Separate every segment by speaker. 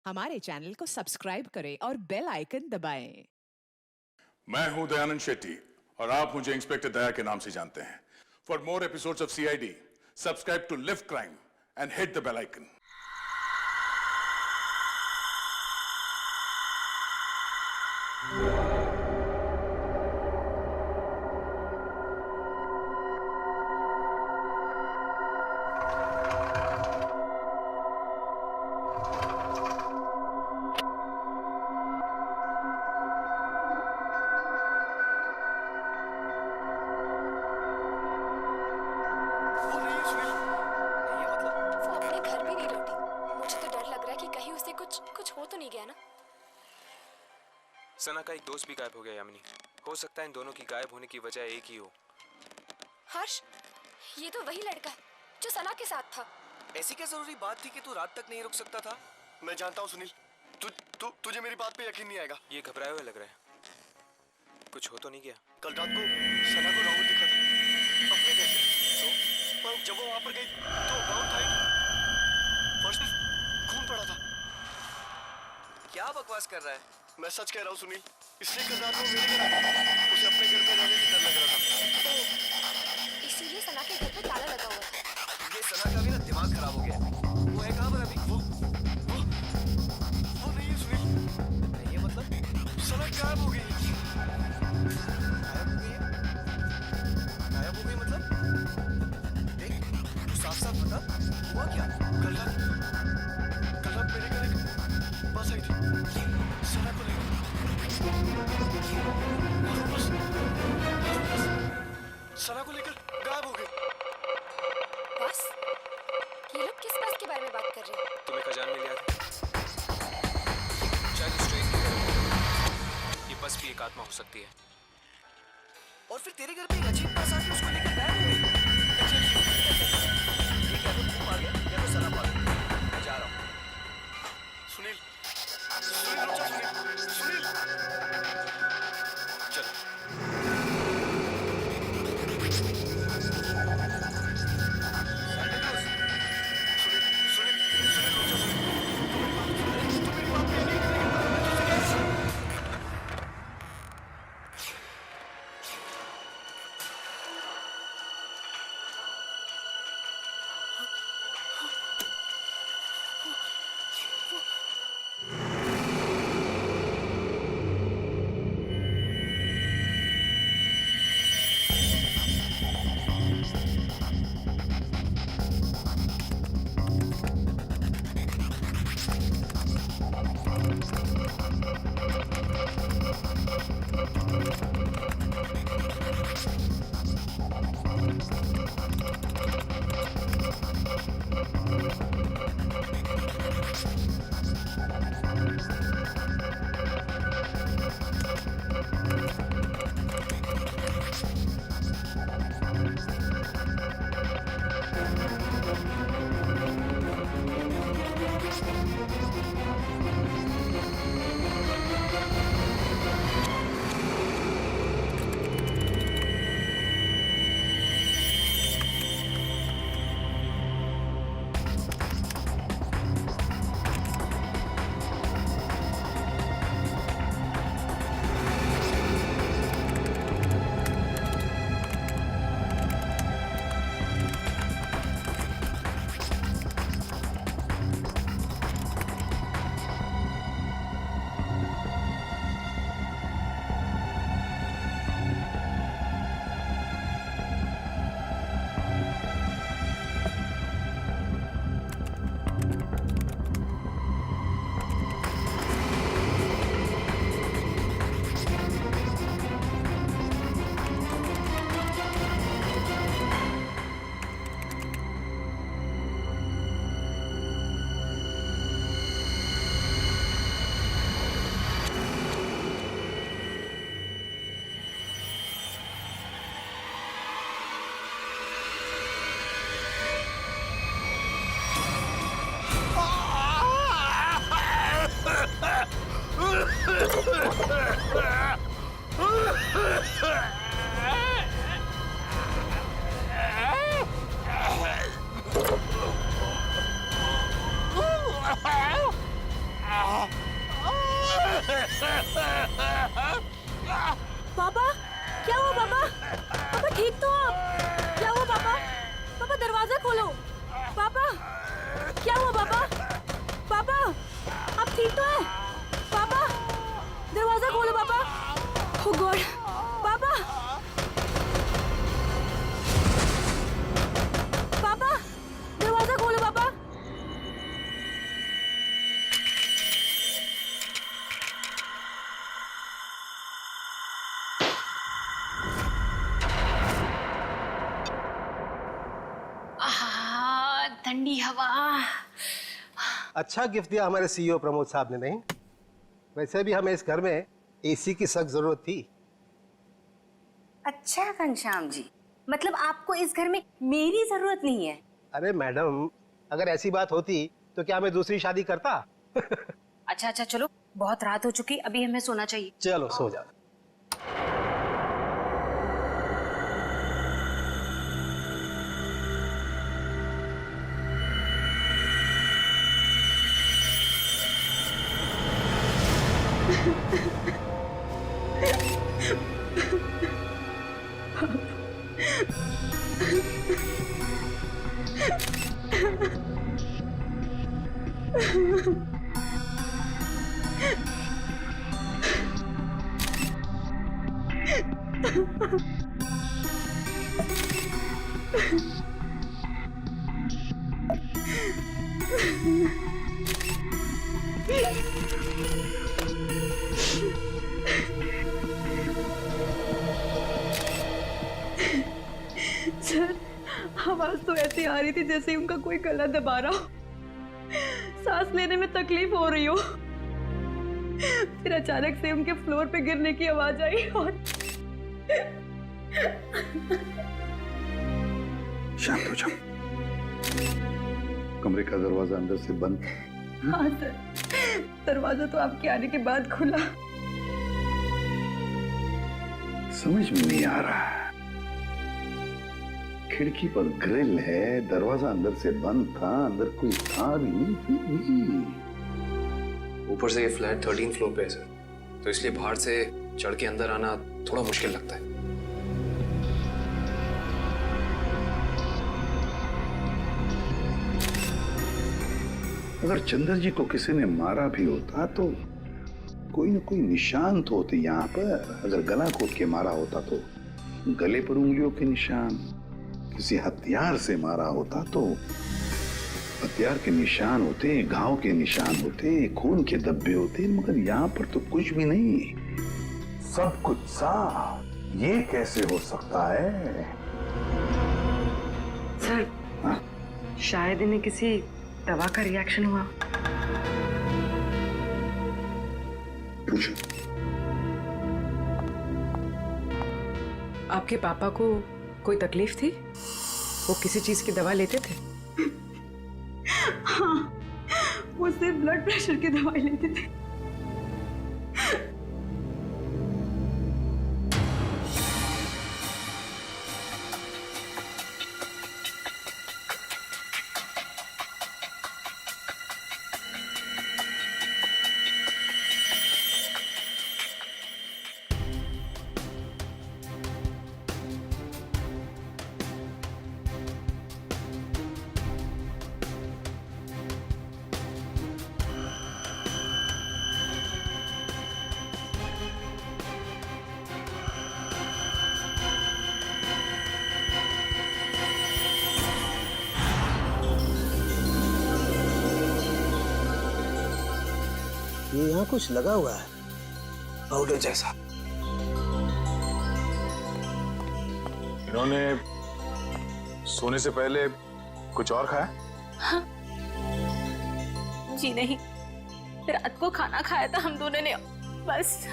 Speaker 1: हमारे चैनल को सब्सक्राइब करें और बेल आइकन दबाएं।
Speaker 2: मैं हूं दयानंद शेट्टी और आप मुझे इंस्पेक्टर दया के नाम से जानते हैं। For more episodes of CID, subscribe to Liv Crime and hit the bell icon.
Speaker 3: Sana का एक दोस्त भी गायब हो गया यामिनी। हो सकता है इन दोनों की गायब होने की वजह एक ही हो।
Speaker 4: हर्ष, ये तो वही लड़का है जो सना के साथ था।
Speaker 5: ऐसी क्या जरूरी बात थी कि तू रात तक नहीं रुक सकता था? मैं जानता हूँ सुनील, तुझे मेरी बात पे यकीन नहीं आएगा।
Speaker 3: ये घबराए हुए लग रहा है। कुछ हो तो नहीं गया?
Speaker 5: कल रात को सना को राहुल दिखा था अपने घर पे। पर जब वो वहां पर गई तो राहुल था ही नहीं। फर्श पे खून पड़ा था। क्या बकवास कर रहा है? मैं सच कह रहा हूँ सुनील, इसलिए कल रात को मेरे घर आया। उसे अपने घर में रहने से डर लग रहा था।
Speaker 4: इसीलिए सना के घर पे ताला लगा हुआ था।
Speaker 5: ये सना का भी ना दिमाग खराब हो गया है। वो है कहाँ पर अभी? वो नहीं है सुनील। ये मतलब सना गायब हो गई। गायब हो गई मतलब? देख, तू साफ साफ बता, हुआ क्या? कल रात मेरे घर एक बस आई थी सना को लेकर। सना को लेकर गायब हो गई।
Speaker 4: बस? ये लोग किस बस के बारे में बात कर रहे हैं?
Speaker 3: तुम्हें खजान में लिया था। शायद इस ट्रेन की तरह ये बस भी एक आत्मा हो सकती है।
Speaker 5: और फिर तेरे घर पे एक अजीब बस आके उसको लेकर गायब हो गई। ये क्या तो तू आ गया या तो सना आ गया। मैं जा रहा हूँ। सुनील, सुनील रुक जा। सुनील, चल।
Speaker 4: पापा, क्या हुआ पापा? पापा ठीक तो आप? क्या हुआ पापा? पापा दरवाजा खोलो। पापा, क्या हुआ पापा? पापा, आप ठीक तो हैं? पापा, दरवाजा खोलो पापा। ओह गॉड, पापा, पापा, दरवाजा खोलो पापा।
Speaker 6: ठंडी हवा।
Speaker 7: अच्छा गिफ्ट दिया हमारे सीईओ प्रमोद साहब ने, नहीं? वैसे भी हमें इस घर में एसी की सख्त जरूरत थी।
Speaker 6: अच्छा घनश्याम जी, मतलब आपको इस घर में मेरी जरूरत नहीं है?
Speaker 7: अरे मैडम, अगर ऐसी बात होती तो क्या मैं दूसरी शादी करता?
Speaker 6: अच्छा अच्छा, चलो बहुत रात हो चुकी, अभी हमें सोना चाहिए।
Speaker 7: चलो सो जाओ।
Speaker 8: सर, आवाज तो ऐसी आ रही थी जैसे उनका कोई गला दबा रहा हो, सांस लेने में तकलीफ हो रही हो। फिर अचानक से उनके फ्लोर पे गिरने की आवाज आई और
Speaker 9: शांत हो जाओ। कमरे का दरवाजा अंदर से बंद।
Speaker 8: हाँ सर, दरवाजा तो आपके आने के बाद खुला।
Speaker 9: समझ में नहीं आ रहा। खिड़की पर ग्रिल है, दरवाजा अंदर से बंद था, अंदर कोई था भी नहीं, फिर भी।
Speaker 3: ऊपर से ये फ्लैट 13 फ्लोर पे है सर, तो इसलिए बाहर से चढ़ के अंदर आना थोड़ा मुश्किल लगता है।
Speaker 9: अगर चंद्र जी को किसी ने मारा भी होता तो कोई न कोई निशान तो होते यहाँ पर। अगर गला घोट के मारा होता तो गले पर उंगलियों के निशान, किसी हथियार से मारा होता तो हथियार के निशान होते, घाव के निशान होते, खून के धब्बे होते, मगर यहाँ पर तो कुछ भी नहीं, सब कुछ साफ। ये कैसे हो सकता है?
Speaker 8: सर,
Speaker 9: हाँ?
Speaker 8: शायद इन्हें किसी दवा का रिएक्शन हुआ।
Speaker 9: पूछो।
Speaker 8: आपके पापा को कोई तकलीफ थी? वो किसी चीज की दवा लेते थे? हाँ, वो सिर्फ ब्लड प्रेशर की दवाई लेते थे।
Speaker 7: ये यहाँ कुछ लगा हुआ है, पाउडर जैसा।
Speaker 2: इन्होंने सोने से पहले कुछ और खाया?
Speaker 6: हाँ। जी नहीं, रात को खाना खाया था हम दोनों ने, बस।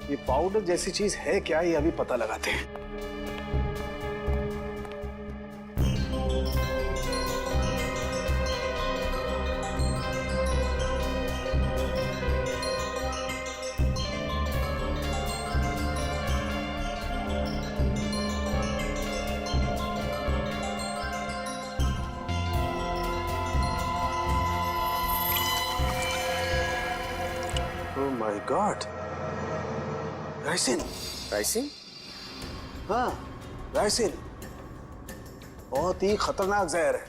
Speaker 7: ये पाउडर जैसी चीज है क्या, ये अभी पता लगाते हैं।
Speaker 5: My God, ricin.
Speaker 3: राइसिन?
Speaker 5: हाँ, राइसिन बहुत ही खतरनाक जहर है।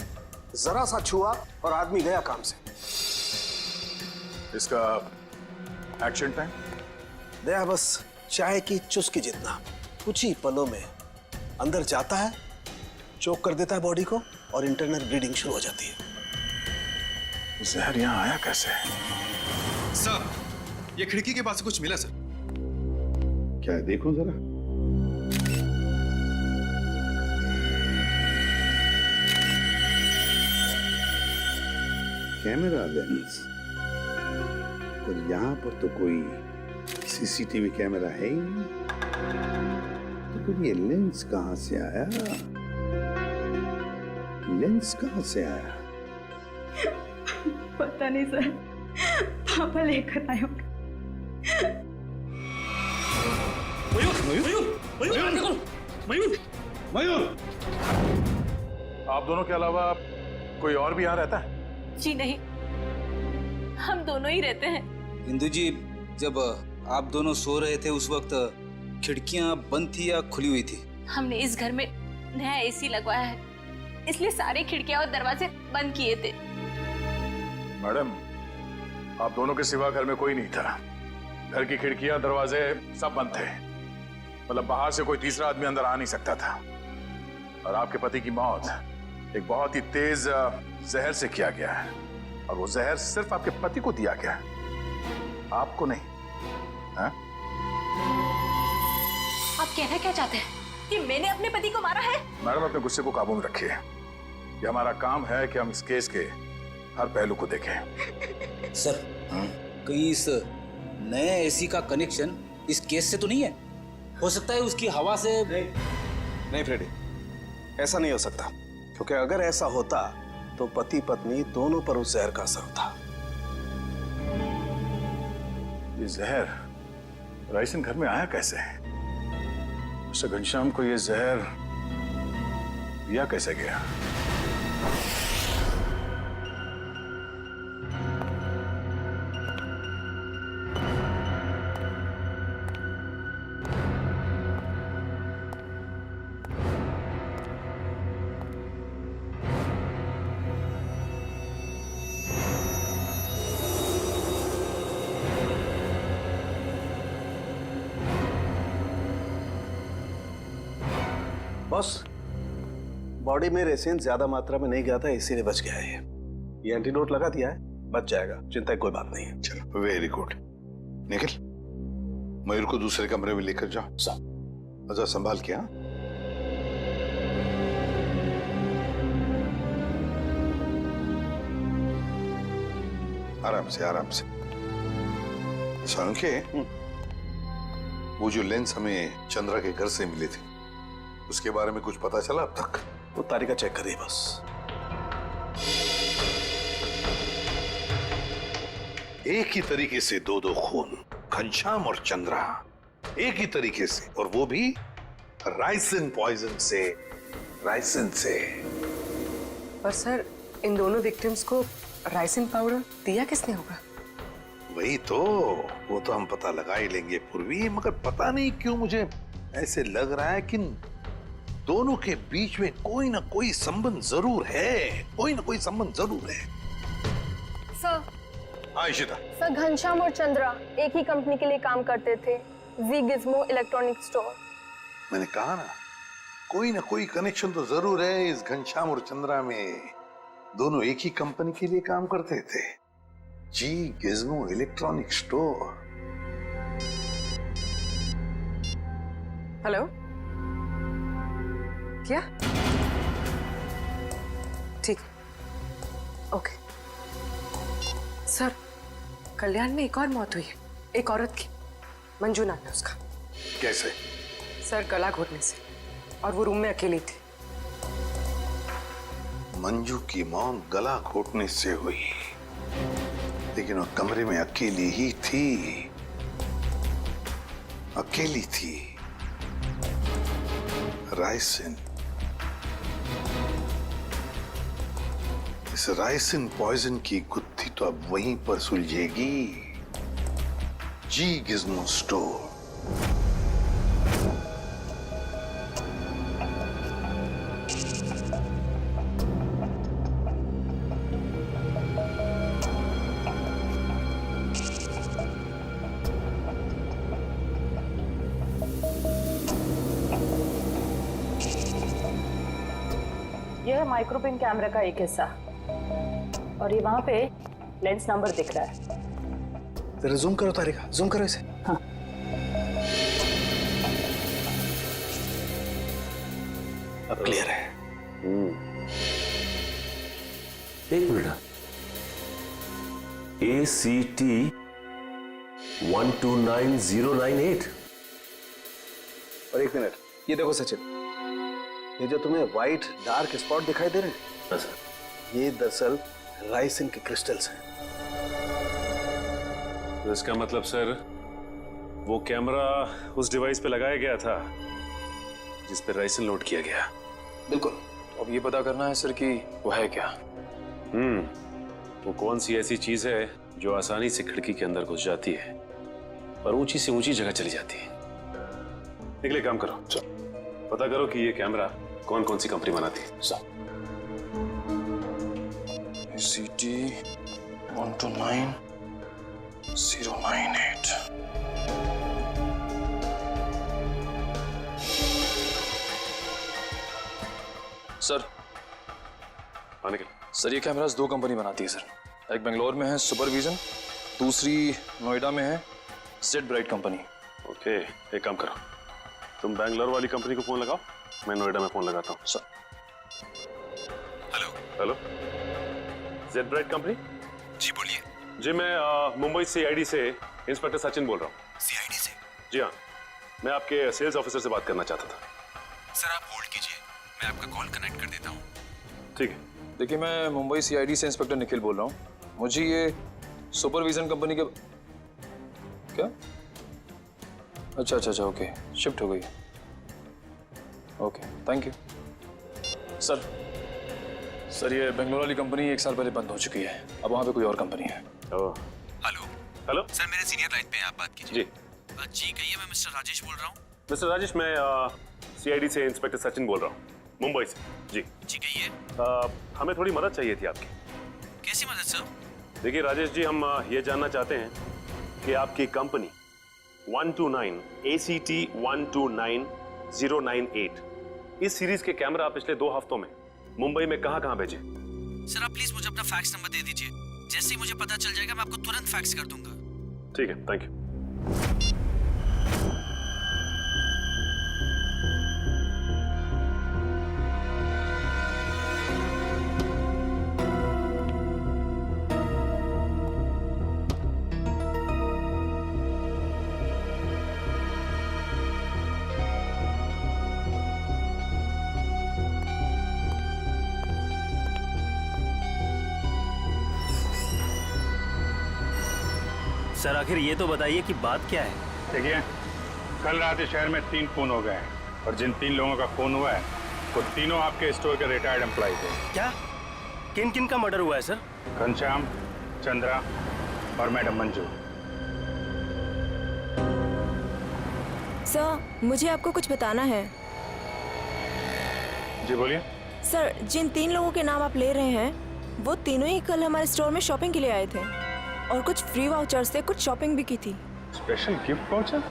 Speaker 5: जरा सा छुआ और आदमी गया काम से।
Speaker 2: इसका एक्शन टाइम?
Speaker 5: दया बस चाय की चुस्की जितना, कुछ ही पलों में अंदर जाता है, चोक कर देता है बॉडी को और इंटरनल ब्लीडिंग शुरू हो जाती है।
Speaker 2: जहर यहाँ आया कैसे?
Speaker 10: सर, ये खिड़की के पास कुछ मिला सर।
Speaker 9: क्या है, देखो जरा। कैमरा लेंस, पर यहां पर तो कोई सीसीटीवी कैमरा है ही नहीं। तो फिर ये लेंस कहां से आया? लेंस कहां से आया?
Speaker 8: पता नहीं सर, पापा लेकर आए होंगे।
Speaker 9: मयूर!
Speaker 2: आप दोनों के अलावा कोई और भी यहाँ रहता है?
Speaker 4: जी नहीं, हम दोनों ही रहते हैं।
Speaker 11: इंदु जी, जब आप दोनों सो रहे थे उस वक्त खिड़कियां बंद थी या खुली हुई थी?
Speaker 4: हमने इस घर में नया एसी लगवाया है, इसलिए सारी खिड़कियां और दरवाजे बंद किए थे।
Speaker 2: मैडम, आप दोनों के सिवा घर में कोई नहीं था। घर की खिड़कियां, दरवाजे सब बंद थे। मतलब बाहर से कोई तीसरा आदमी अंदर आ नहीं सकता था। और आपके पति की मौत एक बहुत ही तेज जहर से किया गया है, और वो जहर सिर्फ आपके पति को दिया गया है, आपको नहीं। हाँ?
Speaker 4: आप कहना क्या चाहते हैं कि मैंने अपने पति को मारा है?
Speaker 2: मैडम, अपने गुस्से को काबू में रखिए। ये हमारा काम है कि हम इस केस के हर पहलू को देखें।
Speaker 11: सर, कहीं इस नए एसी का कनेक्शन इस केस से तो नहीं है? हो सकता है उसकी हवा से।
Speaker 5: नहीं फ्रेडी, ऐसा नहीं हो सकता, क्योंकि अगर ऐसा होता तो पति पत्नी दोनों पर उस जहर का असर होता।
Speaker 2: ये जहर राइसन घर में आया कैसे? मिस्टर घनश्याम को ये जहर दिया कैसे गया?
Speaker 5: बॉस, बॉडी में रेसिन ज्यादा मात्रा में नहीं गया था, इसीलिए बच गया है। ये एंटीडोट लगा दिया है, बच जाएगा, चिंता की कोई बात नहीं है।
Speaker 9: चलो, वेरी गुड। निखिल, मयूर को दूसरे कमरे में लेकर जाओ। अच्छा, संभाल के। हाँ, आराम से, आराम से। सांके, वो जो लेंस हमें चंद्रा के घर से मिले थे, उसके बारे में कुछ पता चला अब तक?
Speaker 5: वो तारिका चेक करिए बस।
Speaker 9: एक ही तरीके से दो खून, घनश्याम और चंद्रा, एक ही तरीके से, और वो भी राइसिन पॉइजन से। राइसिन से।
Speaker 6: पर सर, इन दोनों विक्टिम्स को राइसिन पाउडर दिया किसने होगा?
Speaker 9: वही तो, वो तो हम पता लगा ही लेंगे पूर्वी, मगर पता नहीं क्यों मुझे ऐसे लग रहा है कि दोनों के बीच में कोई ना कोई संबंध जरूर है, कोई ना कोई संबंध जरूर है।
Speaker 6: सर।
Speaker 9: हाँ इशिता।
Speaker 12: सर, घनश्याम और चंद्रा एक ही कंपनी के लिए काम करते थे, जी गिज़्मो इलेक्ट्रॉनिक स्टोर।
Speaker 9: मैंने कहा ना, कोई ना कोई कनेक्शन तो जरूर है इस घनश्याम और चंद्रा में। दोनों एक ही कंपनी के लिए काम करते थे, जी गिज़्मो इलेक्ट्रॉनिक स्टोर।
Speaker 6: हेलो, क्या? ठीक, ओके। सर, कल्याण में एक और मौत हुई है, एक औरत की, मंजू नाम है उसका।
Speaker 9: कैसे?
Speaker 6: सर, गला घोटने से, और वो रूम में अकेली थी।
Speaker 9: मंजू की मौत गला घोटने से हुई, लेकिन वो कमरे में अकेली ही थी, अकेली थी। राइसिन, इस राइसिन पॉइजन की गुत्थी तो अब वहीं पर सुलझेगी। जी गिज़्मो स्टोर।
Speaker 13: यह है माइक्रोपिन कैमरा का एक हिस्सा और ये वहां पे लेंस नंबर दिख रहा है।
Speaker 5: जरा जूम करो तारिका, जूम करो इसे।
Speaker 13: हाँ।
Speaker 5: अब क्लियर है।
Speaker 14: एक मिनट, ACT 129098।
Speaker 7: और एक मिनट, ये देखो सचिन, ये जो तुम्हें व्हाइट डार्क स्पॉट दिखाई दे रहे हैं, ये दरअसल राइसिन के क्रिस्टल्स हैं।
Speaker 14: तो इसका मतलब सर, वो कैमरा उस डिवाइस पे लगाया गया था जिस पे राइसिन लोड किया गया।
Speaker 5: बिल्कुल। अब ये पता करना है सर कि वो है क्या।
Speaker 14: वो कौन सी ऐसी चीज है जो आसानी से खिड़की के अंदर घुस जाती है और ऊंची से ऊंची जगह चली जाती है। निकले, काम करो, पता करो कि ये कैमरा कौन कौन सी कंपनी बनाती है।
Speaker 5: ACT 129098। सर,
Speaker 14: निकल।
Speaker 5: सर ये कैमरास दो कंपनी बनाती है सर। एक बेंगलोर में है सुपरविजन, दूसरी नोएडा में है जेड ब्राइट कंपनी।
Speaker 14: ओके, एक काम करो, तुम बैंगलोर वाली कंपनी को फोन लगाओ, मैं नोएडा में फोन लगाता हूँ।
Speaker 5: Sir.
Speaker 14: Hello, Z Bright company?
Speaker 10: जी बोलिए।
Speaker 14: जी, मैं मुंबई CID से इंस्पेक्टर सचिन बोल रहा हूँ।
Speaker 10: CID से?
Speaker 14: जी हाँ, मैं आपके सेल्स ऑफिसर से बात करना चाहता था।
Speaker 10: सर आप होल्ड कीजिए, मैं आपका कॉल कनेक्ट कर देता हूँ।
Speaker 14: ठीक है।
Speaker 5: देखिए, मैं मुंबई CID से इंस्पेक्टर निखिल बोल रहा हूँ। मुझे ये सुपरविजन कंपनी के क्या? अच्छा, ओके, शिफ्ट हो गई। Okay, thank you. सर ये बेंगलोर वाली कंपनी 1 साल पहले बंद हो चुकी है, अब वहाँ पे कोई और कंपनी है।
Speaker 10: हेलो सर, मेरे सीनियर लाइन पे आप बात कीजिए।
Speaker 14: जी
Speaker 10: जी कहिए, मैं मिस्टर राजेश बोल रहा हूँ।
Speaker 14: मिस्टर राजेश, मैं CID से इंस्पेक्टर सचिन बोल रहा हूँ, मुंबई से। जी
Speaker 10: कहिए।
Speaker 14: हमें थोड़ी मदद चाहिए थी आपकी।
Speaker 10: कैसी मदद सर?
Speaker 14: देखिए राजेश जी, हम ये जानना चाहते हैं कि आपकी कंपनी 129 ACT 129098 इस सीरीज के कैमरा पिछले 2 हफ्तों में मुंबई में कहां भेजे?
Speaker 10: सर आप प्लीज मुझे अपना फैक्स नंबर दे दीजिए, जैसे ही मुझे पता चल जाएगा मैं आपको तुरंत फैक्स कर दूंगा।
Speaker 14: ठीक है, थैंक यू।
Speaker 15: सर आखिर ये तो बताइए कि बात क्या है?
Speaker 2: देखिए, कल रात इस शहर में 3 खून हो गए हैं और जिन 3 लोगों का खून हुआ है वो तीनों आपके स्टोर के रिटायर्ड एम्प्लॉय थे।
Speaker 15: क्या? किन किन का मर्डर हुआ है सर?
Speaker 2: घनश्याम, चंद्रा और मैडम मंजू।
Speaker 4: सर, मुझे आपको कुछ बताना है।
Speaker 2: जी बोलिए।
Speaker 4: सर, जिन 3 लोगों के नाम आप ले रहे हैं वो तीनों ही कल हमारे स्टोर में शॉपिंग के लिए आए थे और कुछ फ्री वाउचर से कुछ शॉपिंग भी की थी।
Speaker 2: Special gift voucher?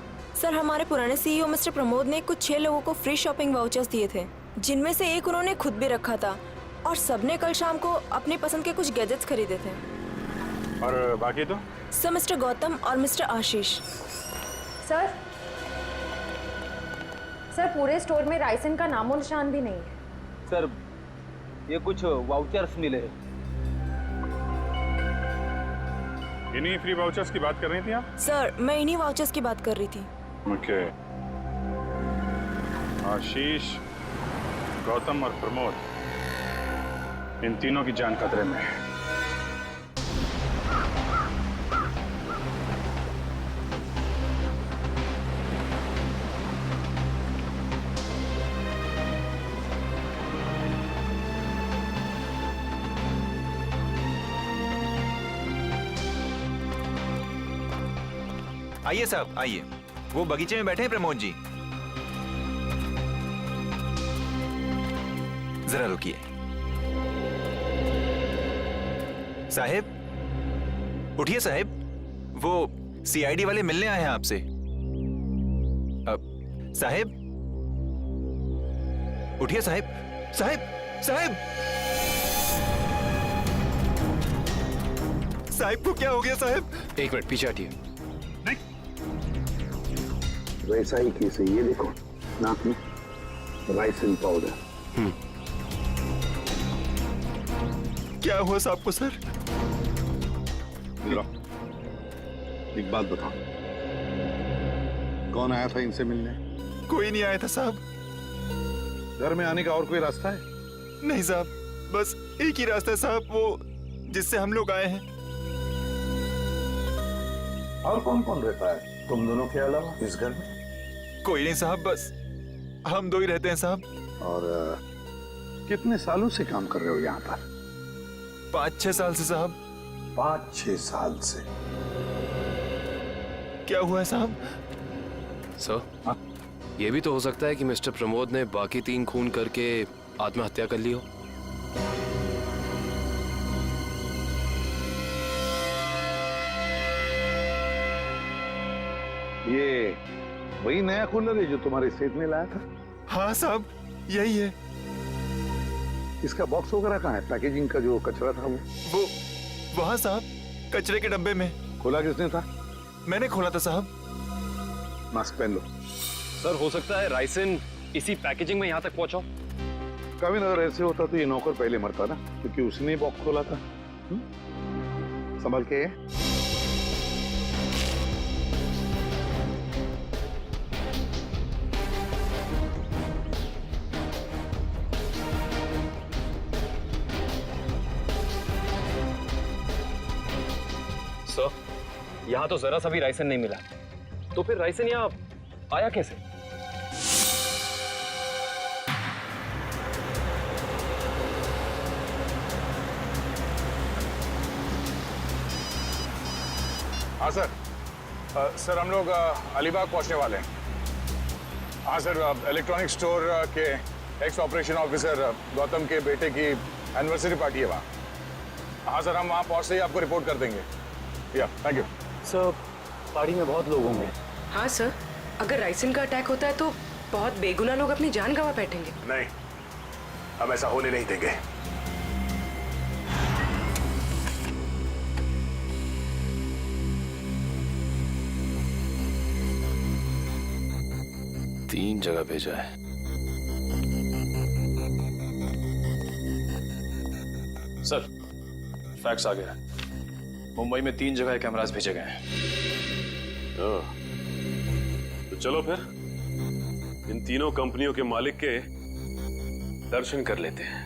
Speaker 4: सर, हमारे पुराने CEO मिस्टर प्रमोद ने कुछ 6 लोगों को फ्री शॉपिंग वाउचर्स दिए थे, जिनमें से एक उन्होंने खुद भी रखा था और सबने कल शाम को अपनी पसंद के कुछ गैजेट्स खरीदे थे।
Speaker 2: और बाकी तो?
Speaker 4: सर, मिस्टर गौतम और मिस्टर आशीष।
Speaker 12: सर पूरे स्टोर में राइसन का नामो निशान भी नहीं है।
Speaker 11: सर ये कुछ वाउचर्स मिले।
Speaker 2: इन्हीं फ्री वाउचर्स की बात कर रही थी आप?
Speaker 4: सर, मैं इन्हीं वाउचर्स की बात कर रही थी।
Speaker 2: ओके। आशीष, गौतम और प्रमोद, इन तीनों की जान खतरे में है।
Speaker 16: आइए साहब आइए, वो बगीचे में बैठे हैं प्रमोद जी। जरा रुकिए। साहब उठिए साहब, वो सीआईडी वाले मिलने आए हैं आपसे। साहब उठिए साहब, साहब साहब साहब को क्या हो गया साहब?
Speaker 17: एक मिनट पीछे हटिए।
Speaker 9: वैसा ही केस है, ये देखो नाक में राइसिन पाउडर।
Speaker 16: क्या हुआ साहब को सर?
Speaker 9: एक बात बताओ, कौन आया था इनसे मिलने?
Speaker 16: कोई नहीं आया था साहब।
Speaker 9: घर में आने का और कोई रास्ता है?
Speaker 16: नहीं साहब, बस एक ही रास्ता है साहब, वो जिससे हम लोग आए हैं।
Speaker 9: और कौन कौन रहता है तुम दोनों के अलावा इस घर में?
Speaker 16: कोई नहीं साहब, बस हम दो ही रहते हैं साहब।
Speaker 9: और कितने सालों से काम कर रहे हो यहाँ पर?
Speaker 16: 5-6 साल से साहब।
Speaker 9: 5-6 साल से?
Speaker 16: क्या हुआ है साहब?
Speaker 17: सर, ये भी तो हो सकता है कि मिस्टर प्रमोद ने बाकी 3 खून करके आत्महत्या कर ली हो।
Speaker 9: ये वही नया कूलर है जो तुम्हारे सेठ ने लाया था?
Speaker 16: हाँ साहब, यही है।
Speaker 9: इसका बॉक्स वगैरह कहाँ है? पैकेजिंग का जो कचरा था
Speaker 16: वो वहाँ साहब, कचरे के डब्बे में।
Speaker 9: खोला किसने था?
Speaker 16: मैंने खोला था साहब।
Speaker 9: मास्क पहन लो।
Speaker 17: सर, हो सकता है राइसिन इसी पैकेजिंग में यहाँ तक पहुंचा।
Speaker 9: कभी अगर ऐसे होता तो ये नौकर पहले मरता ना, क्योंकि उसने बॉक्स खोला था। संभल के।
Speaker 17: सर, यहाँ तो जरा सा भी राइसिन नहीं मिला, तो फिर राइसिन यहाँ आया कैसे?
Speaker 2: हाँ सर। सर हम लोग अलीबाग पहुंचने वाले हैं। हाँ सर, इलेक्ट्रॉनिक स्टोर के एक्स ऑपरेशन ऑफिसर गौतम के बेटे की एनिवर्सरी पार्टी है वहाँ। हाँ सर, हम वहाँ पहुँचते ही आपको रिपोर्ट कर देंगे। या थैंक यू
Speaker 10: सर। पार्टी में बहुत लोग होंगे।
Speaker 6: हाँ सर, अगर राइसिन का अटैक होता है तो बहुत बेगुनाह लोग अपनी जान गंवा बैठेंगे।
Speaker 2: नहीं, हम ऐसा होने नहीं देंगे।
Speaker 17: तीन जगह भेजा है।
Speaker 14: सर, फैक्स आ गया। मुंबई में 3 जगह कैमरास भेजे गए हैं। तो चलो फिर इन तीनों कंपनियों के मालिक के दर्शन कर लेते हैं।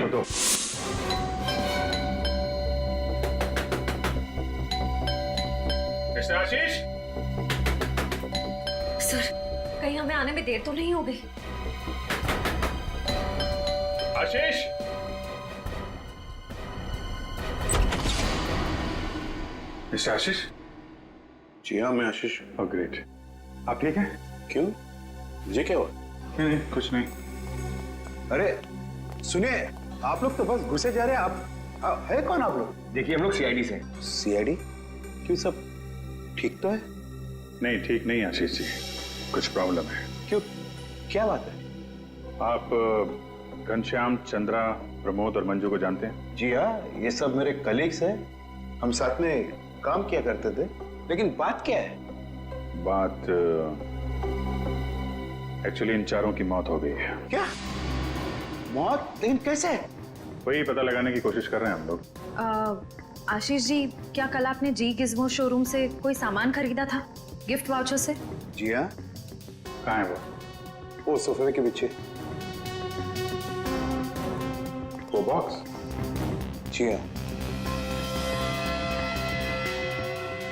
Speaker 2: तो मिस्टर आशीष,
Speaker 4: सर, कहीं हमें आने में देर तो नहीं हो गई?
Speaker 2: आशीष, मिस्टर आशीष।
Speaker 9: जी हाँ, मैं आशीष।
Speaker 2: ग्रेट। आप ठीक हैं?
Speaker 9: क्यों, मुझे क्या हुआ?
Speaker 2: नहीं, कुछ नहीं।
Speaker 7: अरे सुनिए, आप लोग तो बस घुसे जा रहे हैं। आप है कौन आप लोग?
Speaker 2: देखिए, हम लोग सीआईडी से।
Speaker 7: सीआईडी? क्यों, सब ठीक तो है?
Speaker 2: नहीं, ठीक नहीं आशीष जी, कुछ प्रॉब्लम है।
Speaker 7: क्यों, क्या बात है?
Speaker 2: आप घनश्याम, चंद्रा, प्रमोद और मंजू को जानते हैं?
Speaker 7: जी हाँ, ये सब मेरे कलीग्स हैं। हम साथ में काम किया करते थे। लेकिन बात क्या है?
Speaker 2: बात एक्चुअली इन चारों की मौत हो गई है।
Speaker 7: क्या मौत? लेकिन कैसे?
Speaker 2: वही पता लगाने की कोशिश कर रहे हैं हम लोग।
Speaker 4: आशीष जी, क्या कल आपने जी गिज़्मो शोरूम से कोई सामान खरीदा था गिफ्ट वाउचर से?
Speaker 7: जी हाँ।
Speaker 2: कहाँ है
Speaker 7: वो सोफे के पीछे।
Speaker 2: वो बॉक्स?
Speaker 7: जी हाँ।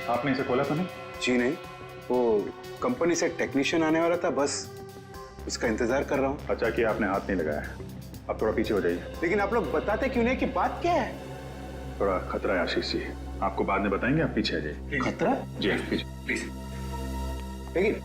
Speaker 2: आपने इसे खोला तो नहीं?
Speaker 7: जी नहीं, वो कंपनी से टेक्नीशियन आने वाला था, बस उसका इंतजार कर रहा हूँ।
Speaker 9: अच्छा कि आपने हाथ नहीं लगाया। अब थोड़ा पीछे हो जाइए।
Speaker 7: लेकिन आप लोग बताते क्यों नहीं कि बात क्या है?
Speaker 9: थोड़ा खतरा है आशीष जी, आपको बाद में बताएंगे, आप पीछे आ जाइए।
Speaker 7: खतरा?
Speaker 9: जी पीछे
Speaker 7: प्लीज। लेकिन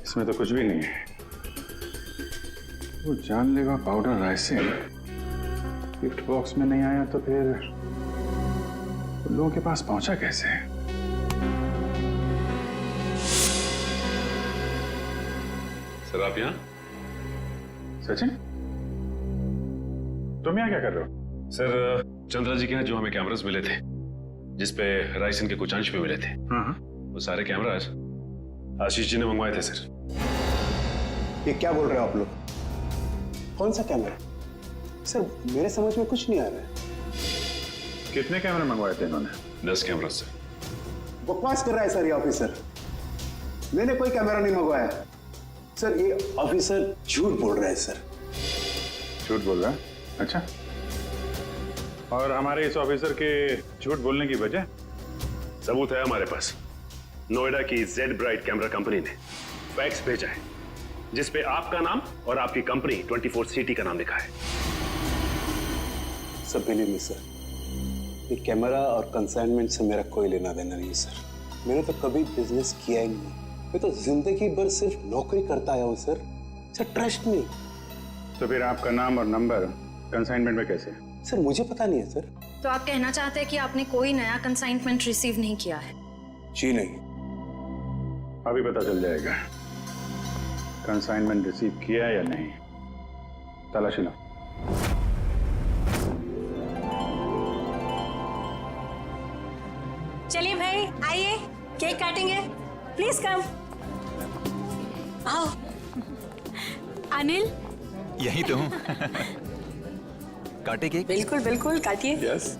Speaker 9: इसमें तो कुछ भी नहीं है। वो जानलेवा पाउडर राइसिन गिफ्ट बॉक्स में नहीं आया तो फिर उन लोगों के पास पहुंचा कैसे?
Speaker 14: सर आप यहाँ?
Speaker 9: सचिन, तुम यहाँ क्या कर रहे हो?
Speaker 14: सर चंद्रा जी के यहाँ जो हमें कैमरास मिले थे जिसपे राइसिन के कुछ अंश भी मिले थे, वो सारे कैमरास आशीष जी ने मंगवाए थे सर।
Speaker 7: ये क्या बोल रहे हो आप लोग? कौन सा कैमरा? सर मेरे समझ में कुछ नहीं आ रहा है।
Speaker 9: कितने कैमरे मंगवाए थे इन्होंने?
Speaker 14: 10 कैमरा सर।
Speaker 7: बकवास कर रहा है सर ये ऑफिसर। मैंने कोई कैमरा नहीं मंगवाया। सर ये ऑफिसर झूठ बोल रहा है सर।
Speaker 9: झूठ बोल रहा है? अच्छा, और हमारे इस ऑफिसर के झूठ बोलने की वजह?
Speaker 14: सबूत है हमारे पास। नोएडा की जेड ब्राइट कैमरा कंपनी ने फैक्स भेजा है जिसपे आपका नाम और आपकी कंपनी 24 सिटी का नाम लिखा है।
Speaker 7: सर बिलीव मी सर, ये कैमरा और कंसाइनमेंट से मेरा कोई लेना देना नहीं सर। मैंने तो कभी बिजनेस किया ही नहीं। मैं तो जिंदगी भर सिर्फ नौकरी करता आया हूँ सर। Sir trust me.
Speaker 9: तो फिर आपका नाम और नंबर कंसाइनमेंट में कैसे?
Speaker 7: सर मुझे पता नहीं है सर।
Speaker 4: तो आप कहना चाहते हैं कि आपने कोई नया कंसाइनमेंट रिसीव नहीं किया है?
Speaker 7: जी नहीं।
Speaker 9: अभी पता चल जाएगा कंसाइनमेंट रिसीव किया या नहीं। तलाशी लो।
Speaker 4: चलिए भाई आइए, केक काटेंगे। Please come. आओ। अनिल
Speaker 16: यही तो हूँ। काटे केक?
Speaker 4: बिल्कुल बिल्कुल काटिए।
Speaker 16: यस।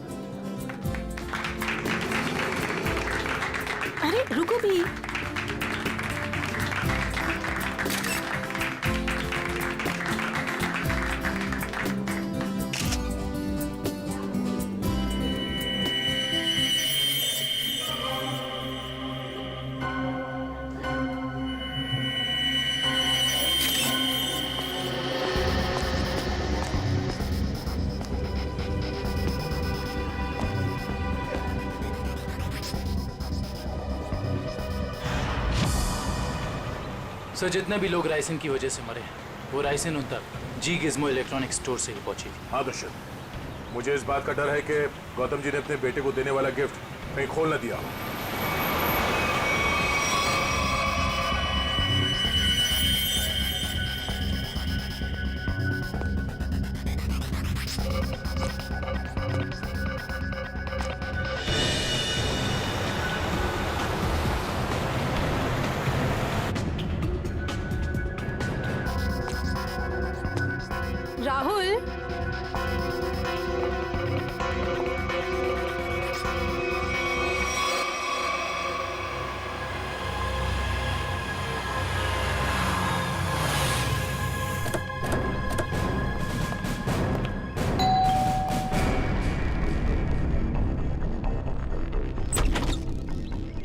Speaker 4: अरे रुको भी।
Speaker 10: सर जितने भी लोग राइसिन की वजह से मरे वो राइसिन उन तक जी गिज़्मो इलेक्ट्रॉनिक स्टोर से ही पहुंची थी।
Speaker 2: हाँ दुष्यंत, मुझे इस बात का डर है कि गौतम जी ने अपने बेटे को देने वाला गिफ्ट कहीं खोल न दिया।
Speaker 4: राहुल,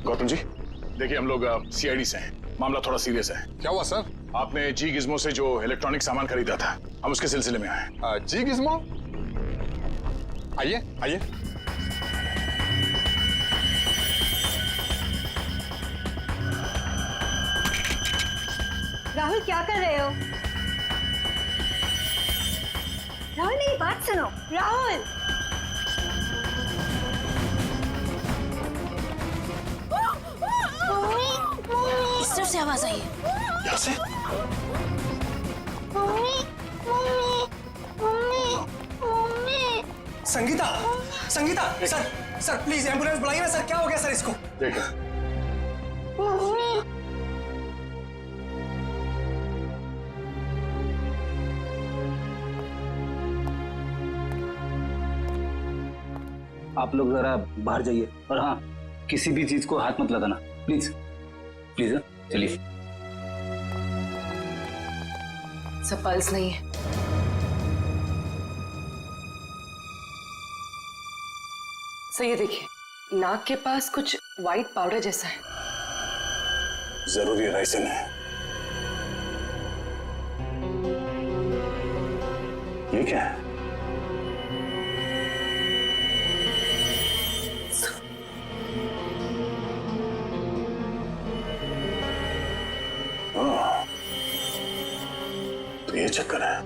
Speaker 2: गौतम जी देखिए, हम लोग सीआईडी से हैं। मामला थोड़ा सीरियस है।
Speaker 18: क्या हुआ सर?
Speaker 2: आपने जी गिज़्मो से जो इलेक्ट्रॉनिक सामान खरीदा था, हम उसके सिलसिले में आए।
Speaker 18: जी गिज़्मो? आइए आइए।
Speaker 8: राहुल क्या कर रहे हो? राहुल मेरी बात सुनो। राहुल
Speaker 4: इस तरफ से आवाज आई है।
Speaker 18: यहाँ से?
Speaker 5: Sangeeta, Sangeeta, sir please ambulance बुलाइए ना सर। क्या हो गया सर इसको?
Speaker 2: देखा
Speaker 11: आप लोग जरा बाहर जाइए और हाँ, किसी भी चीज को हाथ मत लगाना प्लीज प्लीज। चलिए।
Speaker 6: सब पल्स नहीं है। सर ये देखिए, नाक के पास कुछ व्हाइट पाउडर जैसा है।
Speaker 7: जरूरी राइसन है। ये क्या है? तो ये चक्कर है।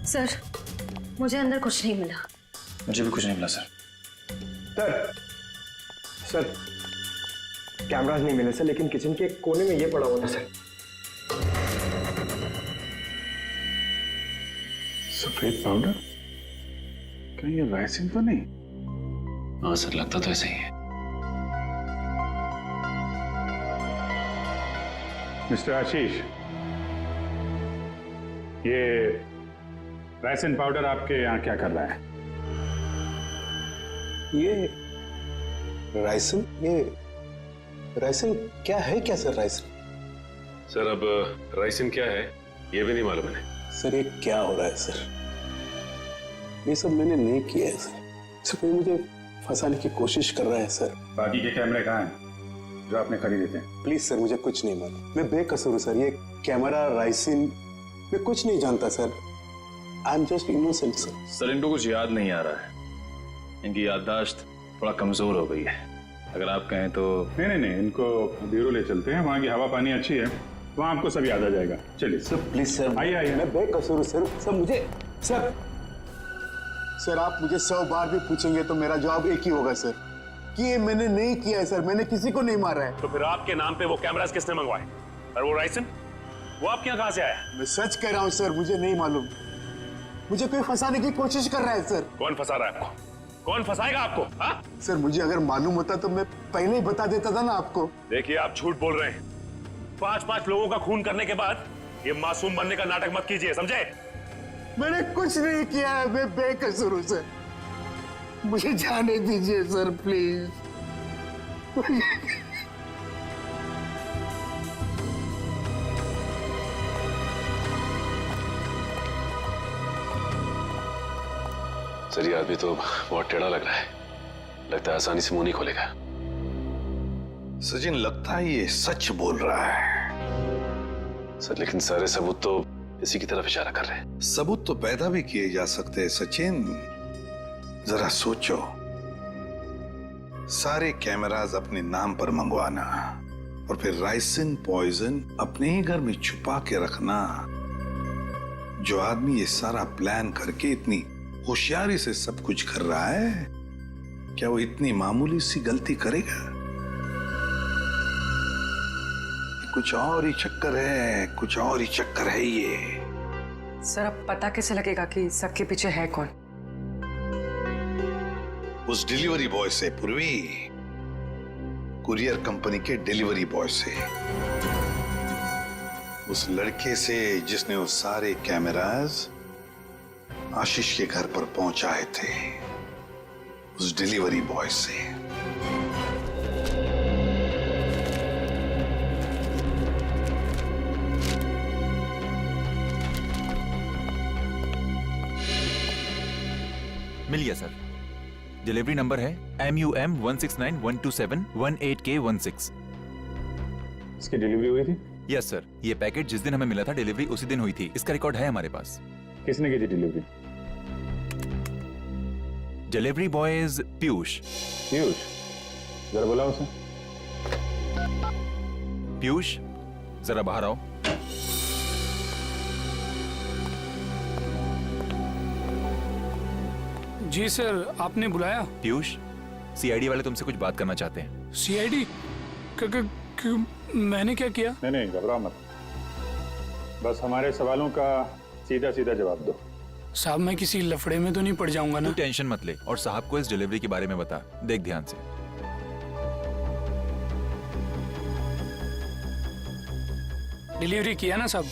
Speaker 8: सर मुझे अंदर कुछ नहीं मिला।
Speaker 5: मुझे भी कुछ नहीं मिला सर।
Speaker 15: सर कैमरास नहीं मिले सर, लेकिन किचन के कोने में ये पड़ा हुआ था सर।
Speaker 9: सफेद पाउडर? कहीं ये राइसिन तो नहीं?
Speaker 17: हाँ सर, लगता तो ऐसा ही है।
Speaker 2: मिस्टर आशीष, ये राइसिन पाउडर आपके यहाँ क्या कर रहा है?
Speaker 7: ये राइसन? ये राइसन क्या है? क्या सर राइसन?
Speaker 14: सर अब राइसिन क्या है ये भी नहीं मालूम है।
Speaker 7: सर ये क्या हो रहा है सर? ये सब मैंने नहीं किया है सर। सर कोई मुझे फंसाने की कोशिश कर रहा है सर।
Speaker 2: बाकी के कैमरे कहाँ हैं जो आपने खरीदे थे?
Speaker 7: प्लीज सर, मुझे कुछ नहीं मालूम। मैं बेकसूर हूँ सर। ये कैमरा, राइसिन, मैं कुछ नहीं जानता sir. I am just innocent sir.
Speaker 14: Sir इनको कुछ याद नहीं आ रहा है, इनकी याददाश्त थोड़ा कमजोर हो गई है। अगर आप कहें तो।
Speaker 2: नहीं, इनको ब्यूरो ले चलते हैं, वहाँ की हवा पानी अच्छी है, वहाँ आपको सब याद आ जाएगा। चलिए
Speaker 7: सर प्लीज सर।
Speaker 2: आइए।
Speaker 7: मैं बेकसूर हूँ सर। सर मुझे सर आप मुझे 100 बार भी पूछेंगे तो मेरा जवाब एक ही होगा सर, कि ये मैंने नहीं किया है सर। मैंने किसी को नहीं मारा है।
Speaker 14: तो फिर आपके नाम पे वो कैमरास किसने मंगवाए? और वो राइसन वो आपके यहाँ कहाँ से आया?
Speaker 7: मैं सच कह रहा हूँ सर, मुझे नहीं मालूम। मुझे कोई फंसाने की कोशिश कर रहा है सर।
Speaker 14: कौन फंसा रहा है आपको? कौन फंसाएगा आपको? हाँ?
Speaker 7: सर मुझे अगर मालूम होता तो मैं पहले ही बता देता था ना आपको।
Speaker 14: देखिए आप झूठ बोल रहे हैं। 5-5 लोगों का खून करने के बाद ये मासूम बनने का नाटक मत कीजिए, समझे?
Speaker 7: मैंने कुछ नहीं किया है, मैं बेकसूर हूं सर। मुझे जाने दीजिए सर प्लीज।
Speaker 14: सर ये आदमी तो बहुत टेढ़ा लग रहा है, लगता है आसानी से मुंह नहीं खोलेगा।
Speaker 9: सचिन लगता है ये सच बोल रहा है।
Speaker 14: सर लेकिन सारे सबूत तो इसी की तरफ इशारा कर रहे हैं।
Speaker 9: सबूत तो पैदा भी किए जा सकते हैं सचिन। जरा सोचो, सारे कैमरास अपने नाम पर मंगवाना और फिर राइसिन पॉइजन अपने ही घर में छुपा के रखना। जो आदमी ये सारा प्लान करके इतनी होशियारी से सब कुछ कर रहा है, क्या वो इतनी मामूली सी गलती करेगा? कुछ और ही चक्कर है, कुछ और ही चक्कर है ये।
Speaker 6: सर अब पता कैसे लगेगा कि सबके पीछे है कौन?
Speaker 9: उस डिलीवरी बॉय से पूर्वी, कुरियर कंपनी के डिलीवरी बॉय से, उस लड़के से जिसने वो सारे कैमरास आशीष के घर पर पहुंचाए थे, उस डिलीवरी बॉय से।
Speaker 16: मिल गया सर। डिलीवरी नंबर है MUM 169127128K16।
Speaker 2: इसकी डिलीवरी हुई थी?
Speaker 16: यस सर, ये पैकेट जिस दिन हमें मिला था डिलीवरी उसी दिन हुई थी। इसका रिकॉर्ड है हमारे पास।
Speaker 2: किसने की थी delivery?
Speaker 16: Delivery boys Piyush.
Speaker 2: Piyush, जरा बुलाओ उसे।
Speaker 16: पीयूष, जरा बाहर आओ।
Speaker 18: जी सर, आपने बुलाया?
Speaker 16: पीयूष, CID वाले तुमसे कुछ बात करना चाहते हैं।
Speaker 18: CID? मैंने क्या किया?
Speaker 2: नहीं, घबराओ मत, बस हमारे सवालों का सीधा सीधा जवाब दो।
Speaker 18: साहब मैं किसी लफड़े में तो नहीं पड़ जाऊंगा ना?
Speaker 16: तू टेंशन मत ले और साहब को इस डिलीवरी के बारे में बता। देख ध्यान से।
Speaker 18: डिलीवरी किया ना साहब?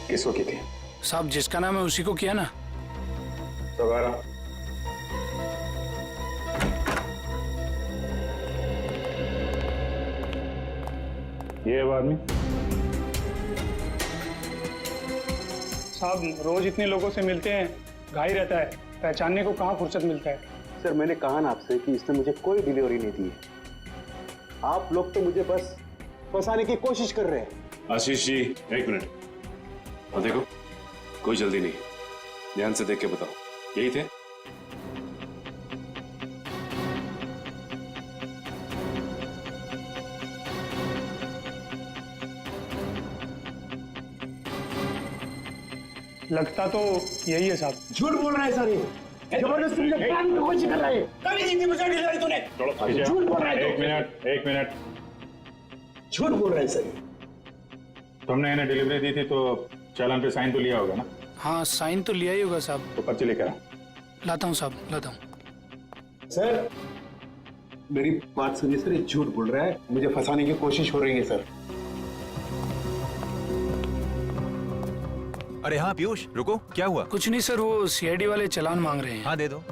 Speaker 2: किसको की थी?
Speaker 18: साहब जिसका नाम है उसी को किया ना।
Speaker 2: सवारा। ये है वो आदमी?
Speaker 18: साहब रोज इतने लोगों से मिलते हैं, घाई रहता है, पहचानने को कहाँ फुर्सत मिलता है।
Speaker 7: सर मैंने कहा ना आपसे कि इसने मुझे कोई डिलीवरी नहीं दी है। आप लोग तो मुझे बस फंसाने की कोशिश कर रहे हैं।
Speaker 14: आशीष जी, एक मिनट। और देखो, कोई जल्दी नहीं, ध्यान से देख के बताओ, यही थे?
Speaker 18: लगता तो यही है साहब।
Speaker 15: झूठ बोल रहा है सर, ये जबरदस्ती मुझे प्लान की कोशिश कर रहा है। कभी नहीं दी मुझे डिलीवरी तूने। झूठ बोल रहा है।
Speaker 2: एक मिनट।
Speaker 15: झूठ बोल रहा है सर।
Speaker 2: तुमने इन्हें डिलीवरी दी थी तो चालान पे साइन तो लिया होगा ना?
Speaker 18: हाँ साइन तो लिया ही होगा साहब।
Speaker 2: तो पर्ची लेकर आ।
Speaker 18: लाता हूँ साहब, लाता हूँ।
Speaker 7: सर मेरी बात सुनिए सर, ये झूठ बोल रहा है, मुझे फंसाने की कोशिश हो रही है सर।
Speaker 16: अरे हाँ पीयूष, रुको, क्या हुआ?
Speaker 18: कुछ नहीं सर, वो CID वाले चालान मांग रहे हैं।
Speaker 16: हाँ दे दो।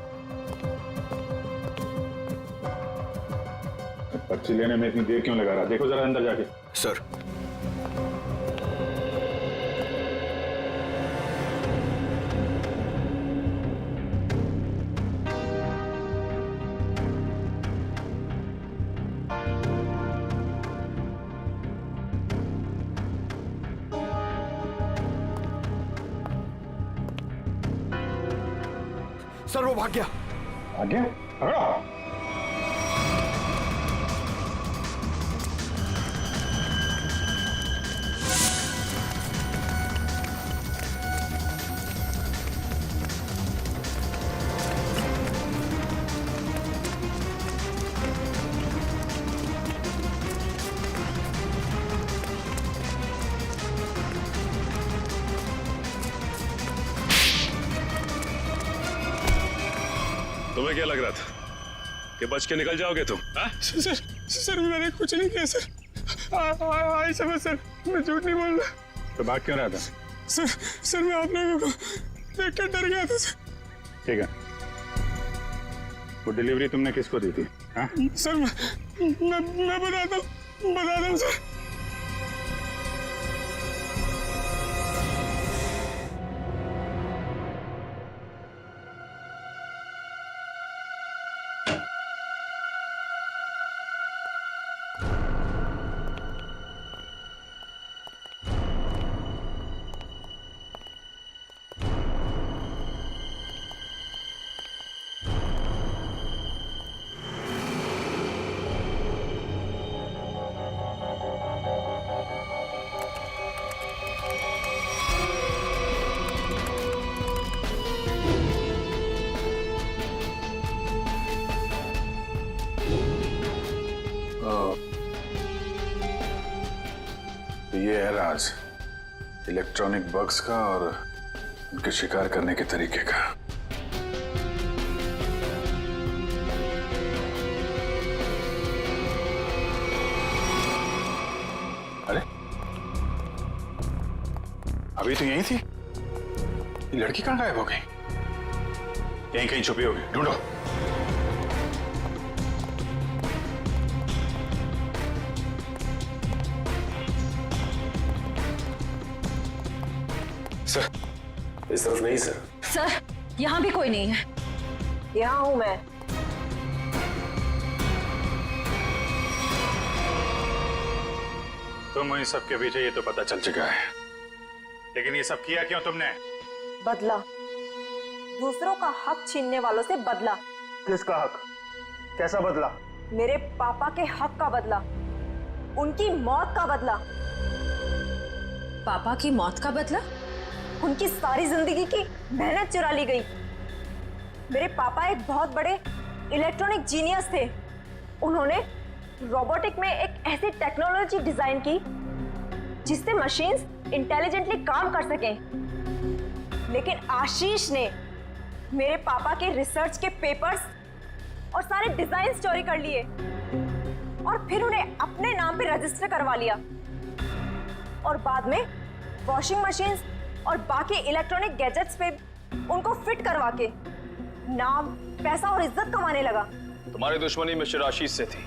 Speaker 2: पर्ची लेने में इतनी देर क्यों लगा रहा? देखो जरा अंदर जाके।
Speaker 16: सर
Speaker 15: सर वो भाग गया।
Speaker 2: भाग गया? पकड़ो।
Speaker 14: तुम्हें क्या लग रहा था कि बच के निकल जाओगे तुम?
Speaker 18: सर मैंने कुछ नहीं किया सर। आई समझ सर, मैं झूठ नहीं बोल रहा।
Speaker 2: तो भाग क्यों रहा था?
Speaker 18: सर मैं आप लोगों को देख कर डर गया था सर।
Speaker 2: ठीक है, वो डिलीवरी तुमने किसको दी थी? हाँ?
Speaker 18: सर मैं बताता हूँ सर।
Speaker 2: है राज इलेक्ट्रॉनिक बग्स का और उनके शिकार करने के तरीके का। अरे अभी तो यहीं थी, ये लड़की कहां गायब हो गई? यहीं कहीं छुपी होगी, ढूंढो।
Speaker 14: सर, इस तरफ नहीं सर।
Speaker 13: सर, यहाँ भी कोई नहीं है। यहाँ हूँ मैं।
Speaker 2: तुम इन सब के पीछे ये तो पता चल चुका है, लेकिन ये सब किया क्यों तुमने?
Speaker 12: बदला, दूसरों का हक छीनने वालों से बदला।
Speaker 18: किसका हक? कैसा बदला?
Speaker 12: मेरे पापा के हक का बदला, उनकी मौत का बदला।
Speaker 4: पापा की मौत का बदला?
Speaker 12: उनकी सारी जिंदगी की मेहनत चुरा ली गई। मेरे पापा एक बहुत बड़े इलेक्ट्रॉनिक जीनियस थे। उन्होंने रोबोटिक में एक ऐसी टेक्नोलॉजी डिजाइन की जिससे मशीन्स इंटेलिजेंटली काम कर सकें। लेकिन आशीष ने मेरे पापा के रिसर्च के पेपर्स और सारे डिजाइन चोरी कर लिए और फिर उन्हें अपने नाम पे रजिस्टर करवा लिया और बाद में वॉशिंग मशीन्स और बाकी इलेक्ट्रॉनिक गैजेट्स पे उनको फिट करवा के नाम, पैसा और इज्जत कमाने लगा।
Speaker 17: तुम्हारी दुश्मनी मिस्टर आशीष से थी,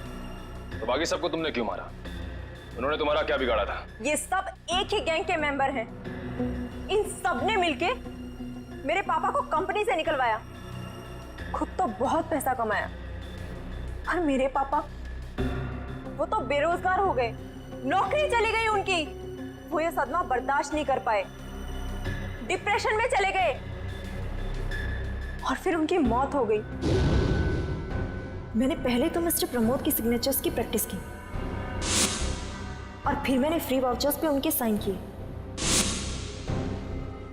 Speaker 17: तो बाकी सबको तुमने क्यों मारा? उन्होंने तुम्हारा क्या बिगाड़ा था? ये
Speaker 12: सब एक ही गैंग के मेंबर हैं। इन सब ने मिलके मेरे पापा को कंपनी से निकलवाया, खुद तो बहुत पैसा कमाया, पर मेरे पापा वो तो बेरोजगार हो गए, नौकरी चली गई उनकी। वो ये सदमा बर्दाश्त नहीं कर पाए, डिप्रेशन में चले गए और फिर उनकी मौत हो गई। मैंने पहले तो मिस्टर प्रमोद की सिग्नेचर्स की प्रैक्टिस की और फिर मैंने फ्री वाउचर्स पे उनके साइन किए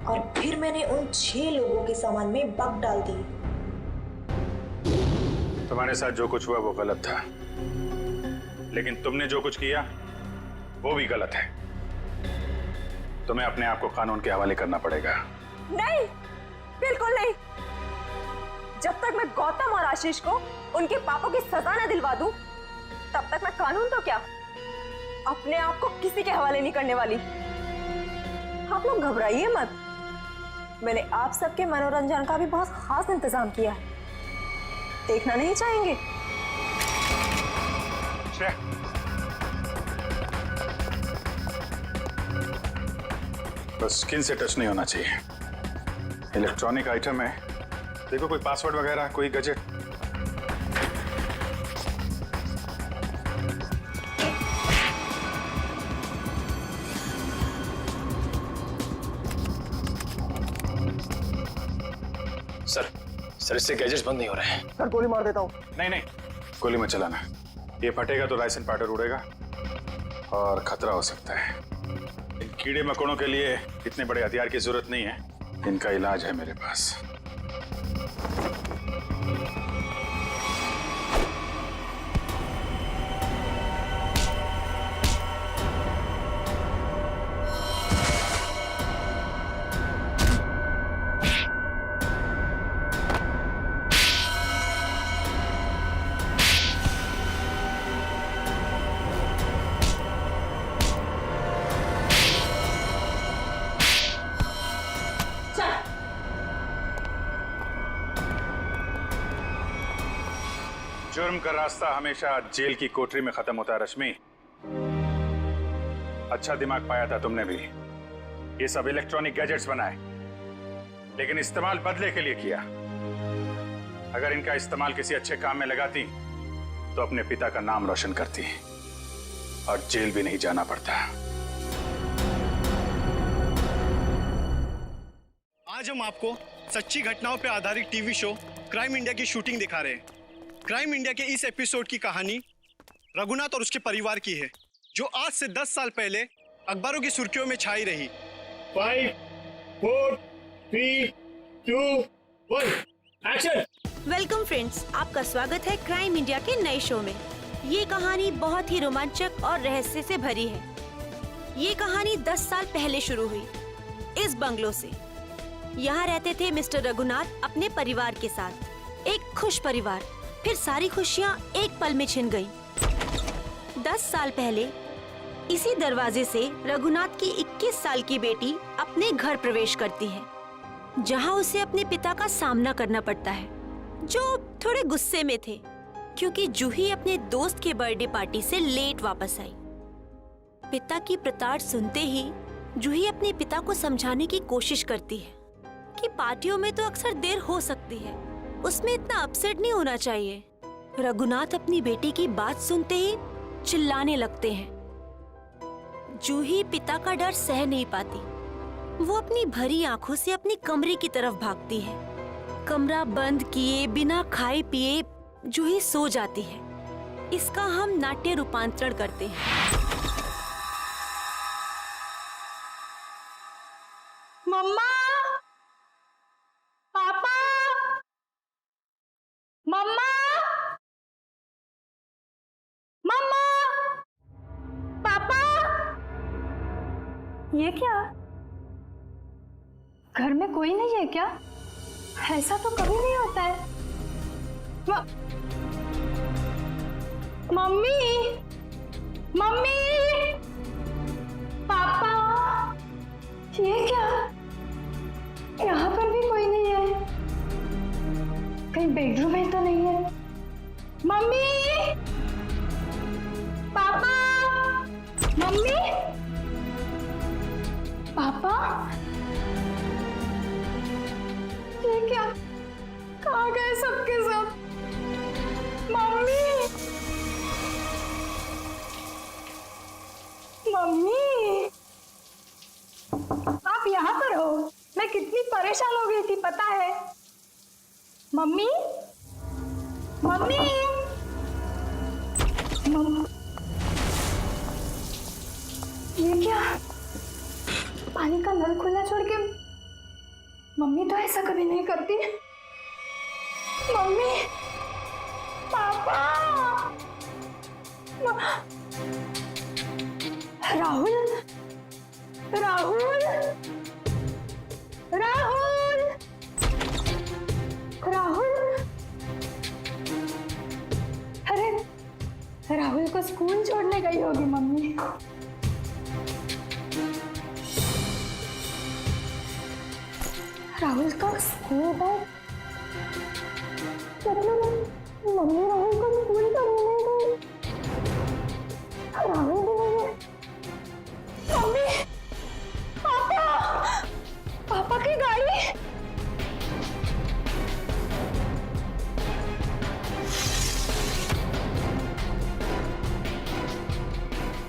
Speaker 12: और फिर मैंने उन 6 लोगों के सामान में बग डाल दिए।
Speaker 2: तुम्हारे साथ जो कुछ हुआ वो गलत था, लेकिन तुमने जो कुछ किया वो भी गलत है। तुम्हें अपने आप को कानून के हवाले करना पड़ेगा।
Speaker 12: नहीं, बिल्कुल नहीं। जब तक मैं गौतम और आशीष को उनके पापों की सजा न दिलवा दूं, तब तक मैं कानून तो क्या, अपने आप को किसी के हवाले नहीं करने वाली। आप लोग घबराइए मत, मैंने आप सबके मनोरंजन का भी बहुत खास इंतजाम किया है। देखना नहीं चाहेंगे?
Speaker 2: बस स्किन से टच नहीं होना चाहिए। इलेक्ट्रॉनिक आइटम है, देखो कोई पासवर्ड वगैरह, कोई गैजेट।
Speaker 17: सर इससे गैजेट्स बंद नहीं हो रहे हैं।
Speaker 18: सर गोली मार देता हूँ।
Speaker 2: नहीं, गोली मत चलाना। ये फटेगा तो राइसन पाउडर उड़ेगा और खतरा हो सकता है। इन कीड़े मकोड़ों के लिए इतने बड़े हथियार की जरूरत नहीं है, इनका इलाज है मेरे पास। जुर्म का रास्ता हमेशा जेल की कोठरी में खत्म होता है रश्मि। अच्छा दिमाग पाया था तुमने भी। ये सब इलेक्ट्रॉनिक गैजेट्स बनाए, लेकिन इस्तेमाल बदले के लिए किया। अगर इनका इस्तेमाल किसी अच्छे काम में लगाती तो अपने पिता का नाम रोशन करती और जेल भी नहीं जाना पड़ता।
Speaker 5: आज हम आपको सच्ची घटनाओं पर आधारित टीवी शो क्राइम इंडिया की शूटिंग दिखा रहे हैं। क्राइम इंडिया के इस एपिसोड की कहानी रघुनाथ और उसके परिवार की है, जो आज से 10 साल पहले अखबारों की सुर्खियों में छाई रही।
Speaker 15: 5, 4, 3, 2, 1, एक्शन।
Speaker 4: वेलकम फ्रेंड्स, आपका स्वागत है क्राइम इंडिया के नए शो में। ये कहानी बहुत ही रोमांचक और रहस्य से भरी है। ये कहानी 10 साल पहले शुरू हुई इस बंगलो से। यहाँ रहते थे मिस्टर रघुनाथ अपने परिवार के साथ, एक खुश परिवार। फिर सारी खुशियाँ एक पल में छिन गईं। 10 साल पहले इसी दरवाजे से रघुनाथ की 21 साल की बेटी अपने घर प्रवेश करती है, जहाँ उसे अपने पिता का सामना करना पड़ता है, जो थोड़े गुस्से में थे क्योंकि जूही अपने दोस्त के बर्थडे पार्टी से लेट वापस आई। पिता की प्रताड़ सुनते ही जूही अपने पिता को समझाने की कोशिश करती है कि पार्टियों में तो अक्सर देर हो सकती है, उसमें इतना अपसेट नहीं होना चाहिए। रघुनाथ अपनी बेटी की बात सुनते ही चिल्लाने लगते हैं। जूही पिता का डर सह नहीं पाती। वो अपनी भरी आंखों से अपने कमरे की तरफ भागती है। कमरा बंद किए बिना खाए पिए जूही सो जाती है। इसका हम नाट्य रूपांतरण करते हैं।
Speaker 8: मम्मा, पापा, मम्मा, मम्मा, पापा। ये क्या? घर में कोई नहीं है क्या? ऐसा तो कभी नहीं होता है। मम्मी, मम्मी, पापा, ये क्या? यहाँ पर भी कोई नहीं है। कहीं बेडरूम में तो नहीं है? मम्मी, पापा, मम्मी, पापा, ये क्या? कहाँ गए सबके सब? मम्मी, मम्मी, आप यहाँ पर हो? मैं कितनी परेशान हो गई थी पता है? मम्मी, मम्मी, ये क्या? पानी का नल खुला छोड़ के मम्मी तो ऐसा कभी नहीं करती। मम्मी, पापा, राहुल, राहुल, राहुल, राहुल, अरे राहुल को स्कूल छोड़ने गई होगी मम्मी। राहुल का स्कूल बैग, मतलब मम्मी राहुल को स्कूल छोड़ने गई। राहुल भी नहीं है। मम्मी, पापा, पापा की गाड़ी।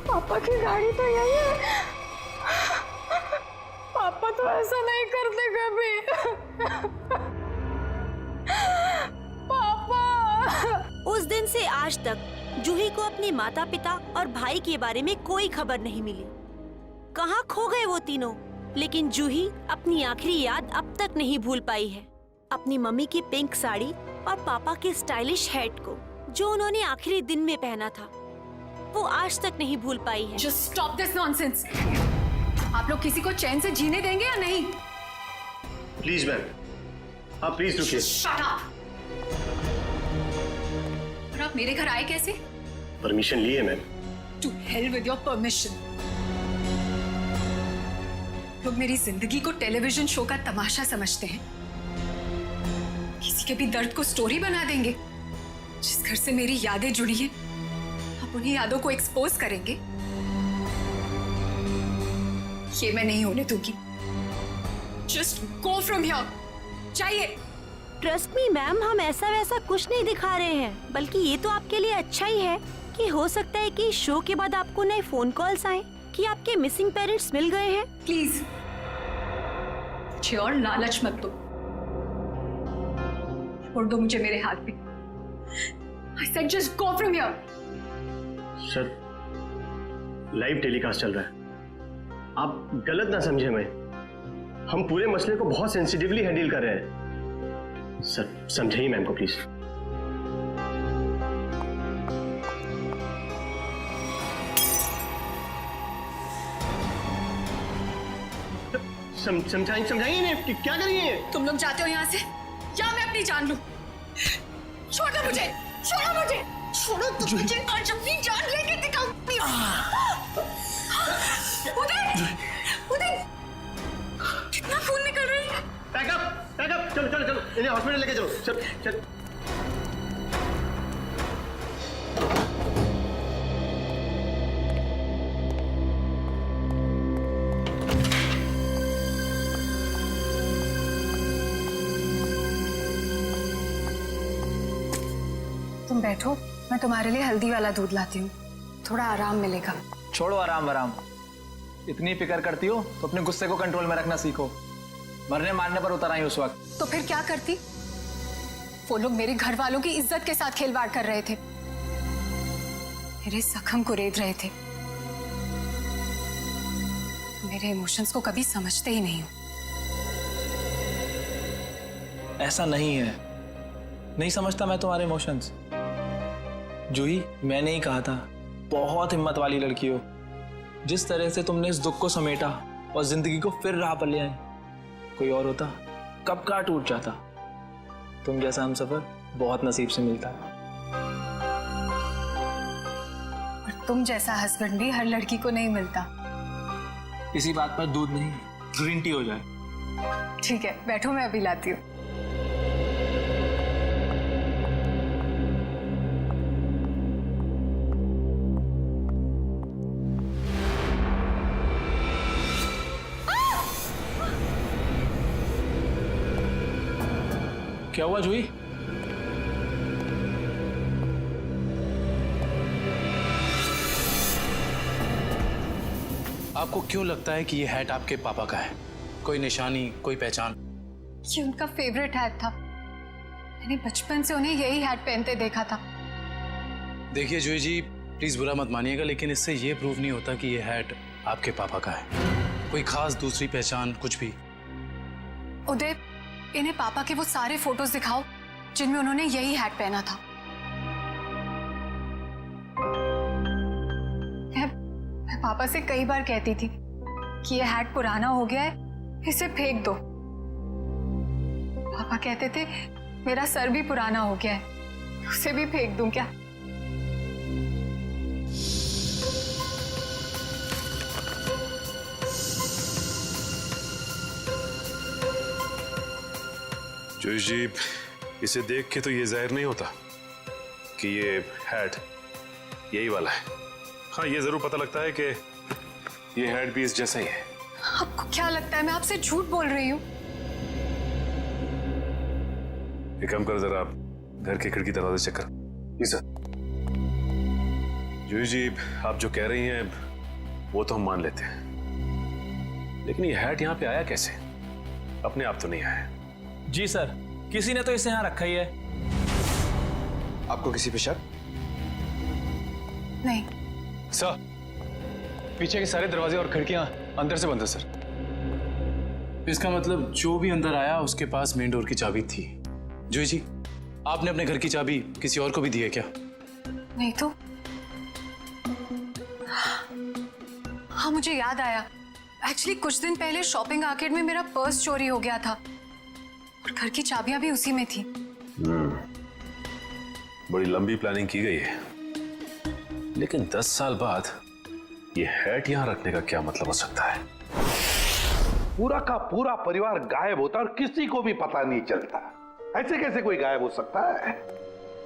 Speaker 8: पापा की गाड़ी तो यही है। पापा तो ऐसा नहीं करते कभी। पापा।
Speaker 4: उस दिन से आज तक जूही को अपने माता पिता और भाई के बारे में कोई खबर नहीं मिली। कहाँ खो गए वो तीनों? लेकिन जूही अपनी आखिरी याद अब तक नहीं भूल पाई है। अपनी मम्मी की पिंक साड़ी और पापा के स्टाइलिश हैट को, जो उन्होंने आखिरी दिन में पहना था, वो आज तक नहीं भूल पाई है।
Speaker 6: Just stop this nonsense. आप लोग किसी को चैन से जीने देंगे या नहीं?
Speaker 15: प्लीज मैम, आप प्लीज रुकिए।
Speaker 6: Shut up. और आप मेरे घर आए कैसे?
Speaker 15: परमिशन लिए ma'am.
Speaker 6: To hell with your permission. लोग मेरी जिंदगी को टेलीविजन शो का तमाशा समझते हैं। किसी के भी दर्द को स्टोरी बना देंगे। जिस घर से मेरी यादें जुड़ी हैं, आप उन्हीं यादों को एक्सपोज करेंगे। ये मैं नहीं होने दूंगी। Just go from here. चाहिए।
Speaker 4: ट्रस्ट मी मैम, हम ऐसा वैसा कुछ नहीं दिखा रहे हैं, बल्कि ये तो आपके लिए अच्छा ही है कि हो सकता है कि शो के बाद आपको नए फोन कॉल्स आए कि आपके मिसिंग पेरेंट्स मिल गए हैं।
Speaker 6: प्लीज मुझे और लालच मत दो। छोड़ दो मुझे मेरे हाथ में। I said just go from here.
Speaker 15: Sir, live telecast चल रहा है, आप गलत ना समझे। हम पूरे मसले को बहुत सेंसिटिवली हैंडल कर रहे हैं। सर, समझाइए मैम को प्लीज। समझाइए इन्हें कि क्या करिए।
Speaker 6: तुम लोग जाते हो यहाँ से या मैं अपनी जान लूं? छोड़ो मुझे, छोड़ो मुझे, छोड़ो तुम मुझे, आज अपनी जान लेके दिखाऊंगी। उदय, उदय, कितना खून निकल रही है।
Speaker 15: पैकअप, चलो चलो चलो, इन्हें हॉस्पिटल लेके चलो, चल चल।
Speaker 6: तुम बैठो, मैं तुम्हारे लिए हल्दी वाला दूध लाती हूँ, थोड़ा आराम मिलेगा।
Speaker 5: छोड़ो आराम आराम, इतनी फिक्र करती हो तो अपने गुस्से को कंट्रोल में रखना सीखो। मरने मारने पर उतर आई उस वक्त।
Speaker 6: तो फिर क्या करती? वो लोग मेरे घर वालों की इज्जत के साथ खिलवाड़ कर रहे थे, मेरे जख्म को रेत रहे थे। मेरे इमोशंस को कभी समझते ही नहीं हो।
Speaker 5: ऐसा नहीं है, नहीं समझता मैं तुम्हारे इमोशंस। जूही, मैंने ही कहा था, बहुत हिम्मत वाली लड़की हो। जिस तरह से तुमने इस दुख को समेटा और जिंदगी को फिर राह पर ले आए, कोई और होता कब का टूट जाता। तुम जैसा हमसफर बहुत नसीब से मिलता है।
Speaker 6: और तुम जैसा हस्बैंड भी हर लड़की को नहीं मिलता।
Speaker 5: इसी बात पर दूध नहीं, ग्रीन टी हो जाए।
Speaker 6: ठीक है, बैठो, मैं अभी लाती हूँ।
Speaker 5: क्या हुआ जूही?
Speaker 11: आपको क्यों लगता है कि ये हैट आपके पापा का है? कोई निशानी, कोई पहचान?
Speaker 6: ये उनका फेवरेट हैट था, मैंने बचपन से उन्हें यही हैट पहनते देखा था।
Speaker 11: देखिए जूही जी, प्लीज बुरा मत मानिएगा, लेकिन इससे ये प्रूव नहीं होता कि ये हैट आपके पापा का है। कोई खास दूसरी पहचान, कुछ भी?
Speaker 6: उदय, इन्हें पापा के वो सारे फोटोज दिखाओ जिनमें उन्होंने यही हैट पहना था। मैं पापा से कई बार कहती थी कि ये हैट पुराना हो गया है, इसे फेंक दो। पापा कहते थे मेरा सर भी पुराना हो गया है, उसे भी फेंक दूं क्या?
Speaker 14: जूही जी, इसे देख के तो ये जाहिर नहीं होता कि ये हैट यही वाला है। हाँ, ये जरूर पता लगता है कि ये हैट भी इस जैसा ही है।
Speaker 6: आपको क्या लगता है मैं आपसे झूठ बोल रही हूँ?
Speaker 14: एक काम कर, जरा आप घर के खिड़की दरवाजे चेक कर। जी सर। जूही जी, आप जो कह रही हैं वो तो हम मान लेते हैं, लेकिन ये हैट यहाँ पे आया कैसे? अपने आप तो नहीं आया।
Speaker 5: जी सर, किसी ने तो इसे यहाँ रखा ही है।
Speaker 16: आपको किसी पे शक?
Speaker 6: नहीं
Speaker 16: सर, पीछे के सारे दरवाजे और खिड़कियां अंदर से बंद है सर।
Speaker 11: इसका मतलब जो भी अंदर आया उसके पास मेन डोर की चाबी थी। जूही जी, आपने अपने घर की चाबी किसी और को भी दी है क्या?
Speaker 6: नहीं तो। हाँ, मुझे याद आया, एक्चुअली कुछ दिन पहले शॉपिंग आर्केड में मेरा पर्स चोरी हो गया था और घर की चाबियां भी उसी में थी।
Speaker 14: बड़ी लंबी प्लानिंग की गई है, लेकिन 10 साल बाद ये हैट यहाँ रखने का क्या मतलब हो सकता है?
Speaker 9: पूरा का पूरा परिवार गायब होता और किसी को भी पता नहीं चलता। ऐसे कैसे कोई गायब हो सकता है?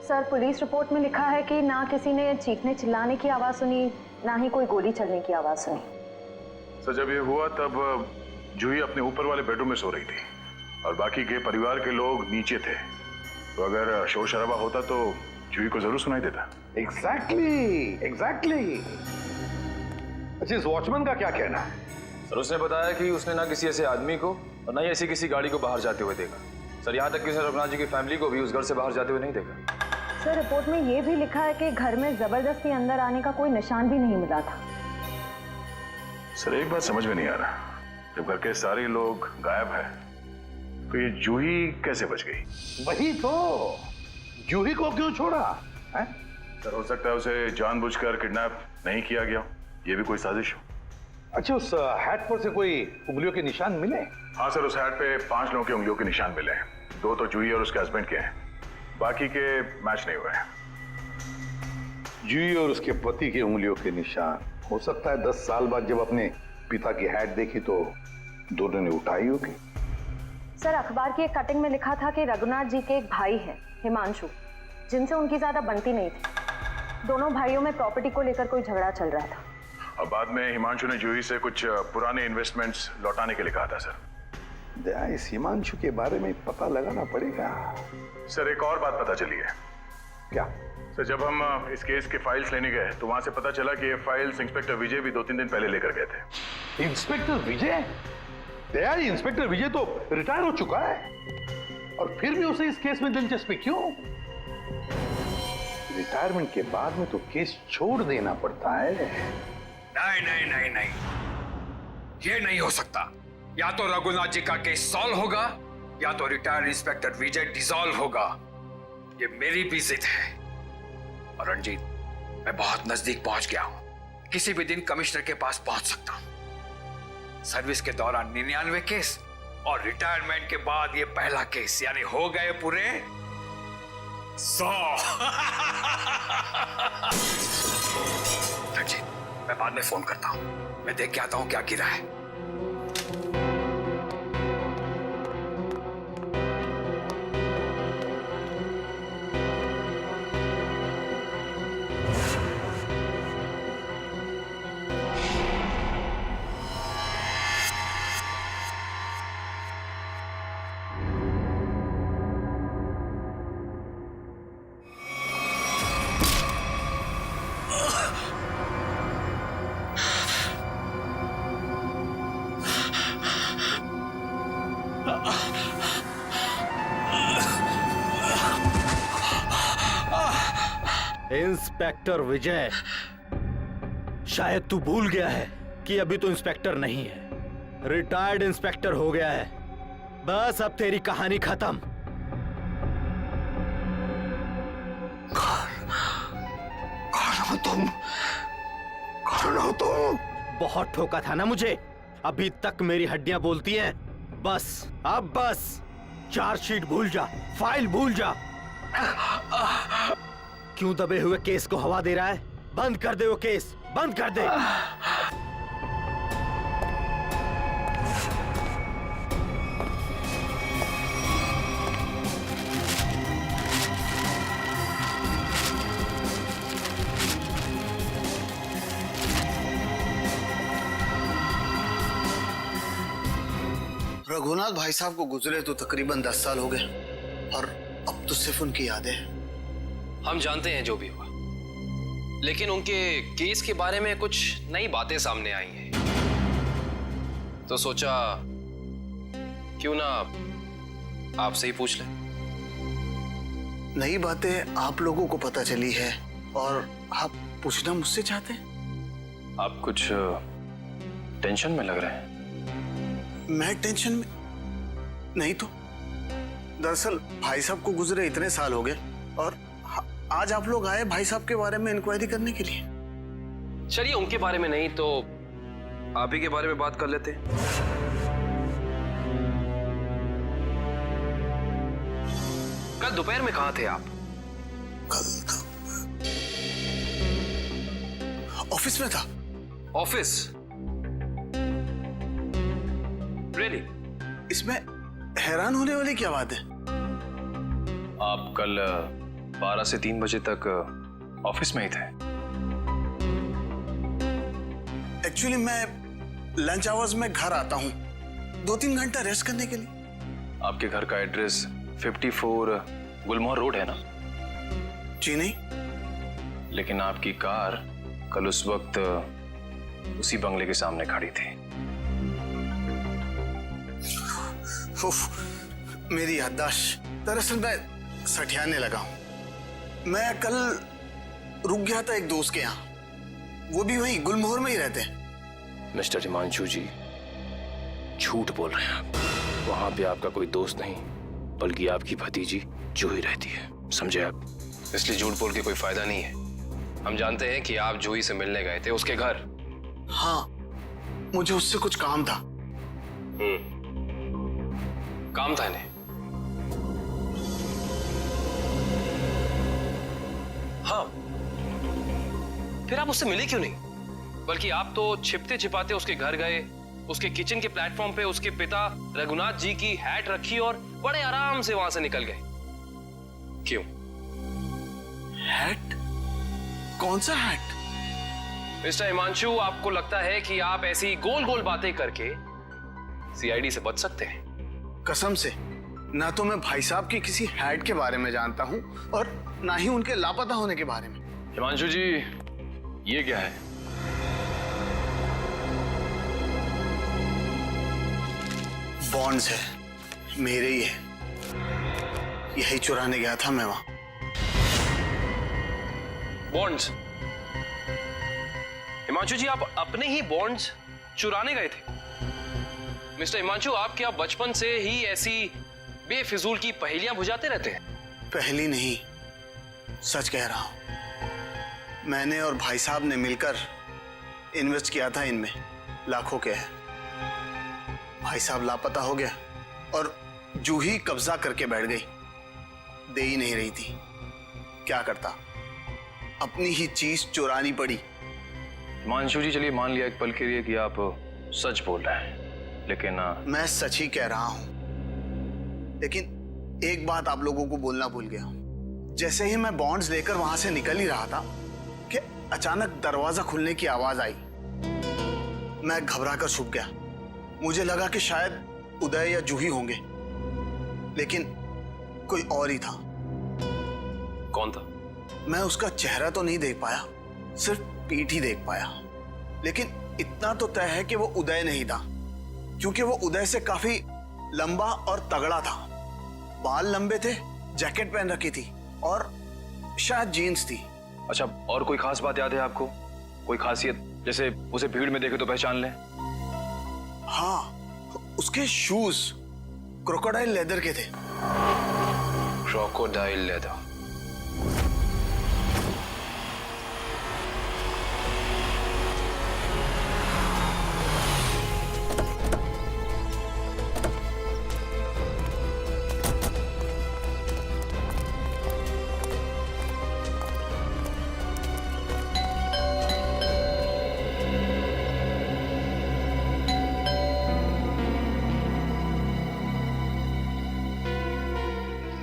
Speaker 12: सर, पुलिस रिपोर्ट में लिखा है कि ना किसी ने चीखने चिल्लाने की आवाज सुनी, ना ही कोई गोली चलने की आवाज सुनी।
Speaker 2: सर, जब ये हुआ तब जूही अपने ऊपर वाले बेडरूम में सो रही थी और बाकी के परिवार के लोग नीचे थे, तो अगर शोर शराबा होता तो जूही को जरूर सुनाई देता।
Speaker 9: एग्जैक्टली। अच्छा, इस वॉचमैन का क्या कहना है?
Speaker 16: सर, उसने बताया कि उसने ना किसी ऐसे आदमी को और ना ही ऐसी किसी गाड़ी को बाहर जाते हुए देखा। सर, यहाँ तक कि उसने रघुनाथ जी की फैमिली को भी उस घर से बाहर जाते हुए नहीं देखा।
Speaker 12: सर, रिपोर्ट में ये भी लिखा है कि घर में जबरदस्ती अंदर आने का कोई निशान भी नहीं मिला था।
Speaker 2: सर, एक बात समझ में नहीं आ रहा, जब घर के सारे लोग गायब हैं, तो ये जूही कैसे बच गई?
Speaker 9: वही तो, जूही को क्यों छोड़ा है?
Speaker 2: सर, हो सकता है उसे जानबूझकर किडनैप नहीं किया गया, ये भी कोई साजिश हो।
Speaker 9: अच्छा, उस हैट पर से कोई उंगलियों के निशान मिले?
Speaker 2: हाँ सर, उस हैट पे 5 लोगों की उंगलियों के निशान मिले हैं। 2 तो जूही और उसके हस्बैंड के हैं, बाकी के मैच नहीं हुए हैं।
Speaker 9: जूही और उसके पति की उंगलियों के निशान। हो सकता है 10 साल बाद जब अपने पिता की हैट देखी तो दोनों ने उठाई होगी।
Speaker 12: सर, अखबार की एक कटिंग में लिखा था कि रघुनाथ जी के एक भाई हैं, हिमांशु, जिनसे उनकी ज्यादा बनती नहीं थी। दोनों भाइयों में प्रॉपर्टी को लेकर कोई झगड़ा चल रहा था।
Speaker 2: और बाद में हिमांशु ने जूही से कुछ पुराने इन्वेस्टमेंट्स लौटाने के लिए कहा था सर।
Speaker 9: दया, इस हिमांशु के बारे में पता लगाना पड़ेगा।
Speaker 2: सर, एक और बात पता चली है।
Speaker 9: क्या?
Speaker 2: सर, जब हम इस केस के फाइल्स लेने गए तो वहां से पता चला कि ये फाइल्स इंस्पेक्टर विजय भी 2-3 दिन पहले लेकर गए थे।
Speaker 9: इंस्पेक्टर विजय? दया, इंस्पेक्टर विजय तो रिटायर हो चुका है और फिर भी उसे इस केस में दिलचस्पी क्यों? रिटायरमेंट के बाद में तो केस छोड़ देना पड़ता है।
Speaker 19: नहीं नहीं नहीं नहीं, ये नहीं हो सकता। या तो रघुनाथ जी का केस सॉल्व होगा या तो रिटायर्ड इंस्पेक्टर विजय डिसॉल्व होगा। ये मेरी भी जिद है। और रंजीत, मैं बहुत नजदीक पहुंच गया हूं। किसी भी दिन कमिश्नर के पास पहुंच सकता हूं। सर्विस के दौरान 99 केस और रिटायरमेंट के बाद ये पहला केस, यानी हो गए पूरे 100। रंजीत, मैं बाद में फोन करता हूं। मैं देख के आता हूं क्या गिरा है।
Speaker 5: इंस्पेक्टर विजय, शायद तू भूल गया है कि अभी तो इंस्पेक्टर नहीं है, रिटायर्ड इंस्पेक्टर हो गया है। बस अब तेरी कहानी खत्म। कौन हो तुम? कौन हो तुम? बहुत ठोका था ना मुझे, अभी तक मेरी हड्डियां बोलती हैं। बस अब बस, चार्जशीट भूल जा, फाइल भूल जा। क्यों दबे हुए केस को हवा दे रहा है? बंद कर दे वो केस, बंद कर दे।
Speaker 20: रघुनाथ भाई साहब को गुजरे तो तकरीबन 10 साल हो गए और अब तो सिर्फ उनकी यादें हैं।
Speaker 17: हम जानते हैं जो भी हुआ, लेकिन उनके केस के बारे में कुछ नई बातें सामने आई हैं, तो सोचा क्यों ना आपसे ही पूछ लें।
Speaker 20: नई बातें आप लोगों को पता चली है और आप पूछना मुझसे चाहते हैं?
Speaker 17: आप कुछ टेंशन में लग रहे हैं।
Speaker 20: मैं टेंशन में नहीं तो। दरअसल भाई साहब को गुजरे इतने साल हो गए और आज आप लोग आए भाई साहब के बारे में इंक्वायरी करने के लिए।
Speaker 17: चलिए, उनके बारे में नहीं तो आप ही के बारे में बात कर लेते हैं। कल दोपहर में कहाँ थे आप?
Speaker 20: कल ऑफिस में था।
Speaker 17: ऑफिस? रियली?
Speaker 20: इसमें हैरान होने वाली क्या बात है?
Speaker 17: आप कल 12 से 3 बजे तक ऑफिस में ही थे।
Speaker 20: एक्चुअली मैं लंच आवर्स में घर आता हूँ 2-3 घंटा रेस्ट करने के लिए।
Speaker 17: आपके घर का एड्रेस 54 गुलमोहर रोड है ना?
Speaker 20: जी नहीं।
Speaker 17: लेकिन आपकी कार कल उस वक्त उसी बंगले के सामने खड़ी थी।
Speaker 20: उफ, मेरी याददाश्त। दरअसल मैं सठियाने लगा हूं। मैं कल रुक गया था एक दोस्त के यहाँ, वो भी वहीं गुलमोहर में ही रहते हैं।
Speaker 17: मिस्टर हिमांशु जी, झूठ बोल रहे हैं आप। वहां पे आपका कोई दोस्त नहीं, बल्कि आपकी भतीजी जूही रहती है, समझे आप? इसलिए झूठ बोल के कोई फायदा नहीं है। हम जानते हैं कि आप जूही से मिलने गए थे उसके घर।
Speaker 20: हाँ, मुझे उससे कुछ काम था।
Speaker 17: काम था इन्हें? हाँ, फिर आप उससे मिले क्यों नहीं? बल्कि आप तो छिपते छिपाते उसके घर गए, उसके किचन के प्लेटफॉर्म पे उसके पिता रघुनाथ जी की हैट रखी और बड़े आराम से वहां से निकल गए। क्यों?
Speaker 20: हैट? कौन सा हैट?
Speaker 17: मिस्टर हिमांशु, आपको लगता है कि आप ऐसी गोल गोल बातें करके सीआईडी से बच सकते हैं?
Speaker 20: कसम से, ना तो मैं भाई साहब की किसी हैट के बारे में जानता हूं और ना ही उनके लापता होने के बारे में।
Speaker 16: हिमांशु जी, ये क्या है?
Speaker 20: बॉन्ड्स है, मेरे ही है। यही चुराने गया था मैं वहां।
Speaker 17: बॉन्ड्स? हिमांशु जी, आप अपने ही बॉन्ड्स चुराने गए थे? मिस्टर हिमांशु, आप क्या बचपन से ही ऐसी बेफिजूल की पहेलियां बुझाते रहते हैं?
Speaker 20: पहली नहीं, सच कह रहा हूं। मैंने और भाई साहब ने मिलकर इन्वेस्ट किया था इनमें, लाखों के है। भाई साहब लापता हो गया और जूही कब्जा करके बैठ गई, दे ही नहीं रही थी। क्या करता, अपनी ही चीज चुरानी पड़ी।
Speaker 16: हिमांशु जी, चलिए मान लिया एक पल के लिए कि आप सच बोल रहे हैं, लेकिन
Speaker 20: मैं सच ही कह रहा हूं, लेकिन एक बात आप लोगों को बोलना भूल गया। जैसे ही मैं बॉन्ड्स लेकर वहां से निकल ही रहा था कि अचानक दरवाजा खुलने की आवाज आई। मैं घबराकर छुप गया। मुझे लगा कि शायद उदय या जूही होंगे, लेकिन कोई और ही था।
Speaker 17: कौन था?
Speaker 20: मैं उसका चेहरा तो नहीं देख पाया, सिर्फ पीठ ही देख पाया। लेकिन इतना तो तय है कि वो उदय नहीं था, क्योंकि वो उदय से काफी लंबा और तगड़ा था। बाल लंबे थे, जैकेट पहन रखी थी और शायद जीन्स थी।
Speaker 16: अच्छा, और कोई खास बात याद है आपको? कोई खासियत, जैसे उसे भीड़ में देखे तो पहचान लें?
Speaker 20: हाँ, उसके शूज क्रोकोडाइल लेदर के थे।
Speaker 17: Crocodile leather?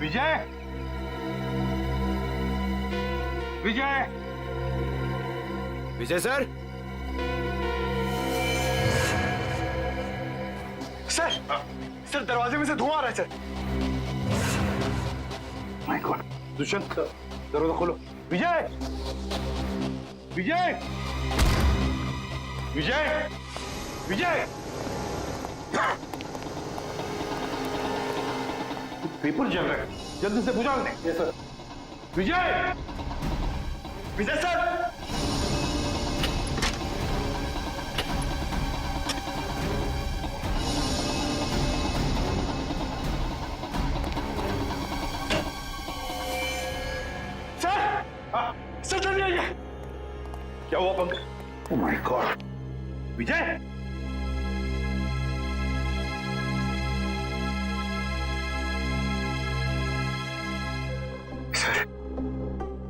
Speaker 18: Vijay, Vijay,
Speaker 5: Vijay sir.
Speaker 20: Sir, दरवाजे में से धुआं आ रहा है सर।
Speaker 9: माय गॉड, दुष्यंत, दरवाजा खोलो।
Speaker 18: विजय, विजय, विजय, विजय। पेपर जल रहा है, जल्दी से बुझा दें। Yes sir. Vijay, Vijay sir. Sir, जल्दी आइए। क्या हुआ Pankaj?
Speaker 9: Oh my god.
Speaker 18: Vijay,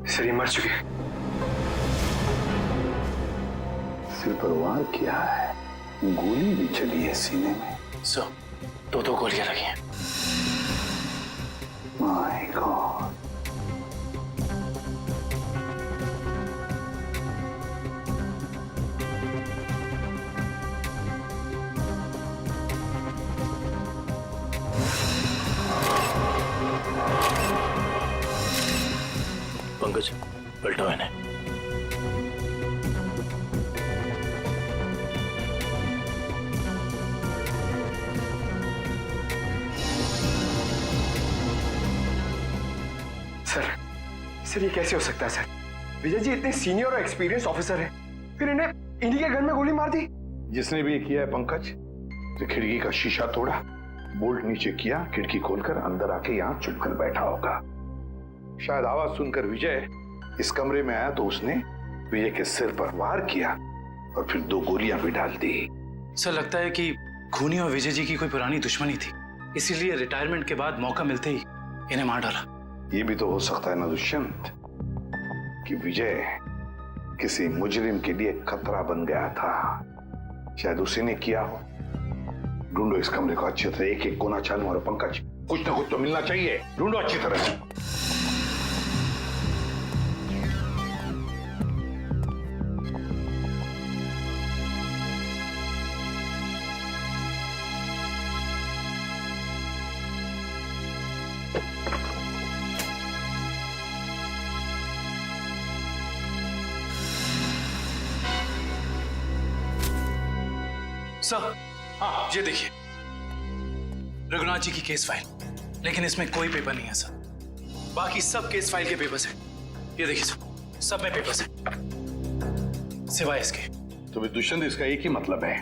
Speaker 5: sir, ये मर चुके हैं।
Speaker 9: सिर पर वार किया है, गोली भी चली है सीने में।
Speaker 5: सर, दो गोलियां लगी हैं।
Speaker 9: My God.
Speaker 5: पंकज, पलटाओ इन्हें।
Speaker 15: सर, ये कैसे हो सकता है सर? विजय जी इतने सीनियर और एक्सपीरियंस ऑफिसर हैं, फिर इन्हें इन्हीं के घर में गोली मार दी।
Speaker 9: जिसने भी ये किया है पंकज, तो खिड़की का शीशा तोड़ा, बोल्ट नीचे किया, खिड़की खोलकर अंदर आके यहाँ चुप कर बैठा होगा। शायद आवाज सुनकर विजय इस कमरे में आया तो उसने विजय के सिर पर वार किया और फिर 2 गोलियां भी डाल दी।
Speaker 11: सर लगता है कि खूनी और विजय जी की कोई पुरानी दुश्मनी थी, इसीलिए रिटायरमेंट के बाद मौका मिलते ही इन्हें मार डाला।
Speaker 9: ये भी तो हो सकता है ना दुष्यंत कि विजय किसी मुजरिम के लिए खतरा बन गया था, शायद उसी ने किया हो। ढूंढो इस कमरे को अच्छी तरह, एक एक कोना छानो। और पंकज, कुछ ना कुछ तो मिलना चाहिए, ढूंढो अच्छी तरह से।
Speaker 11: सर हाँ, ये देखिए रघुनाथ जी की केस फाइल, लेकिन इसमें कोई पेपर नहीं है सर। बाकी सब केस फाइल के पेपर्स हैं। ये देखिए सर, सब में पेपर्स हैं सिवाय इसके।
Speaker 9: तो भी दुष्यंत, इसका एक ही मतलब है,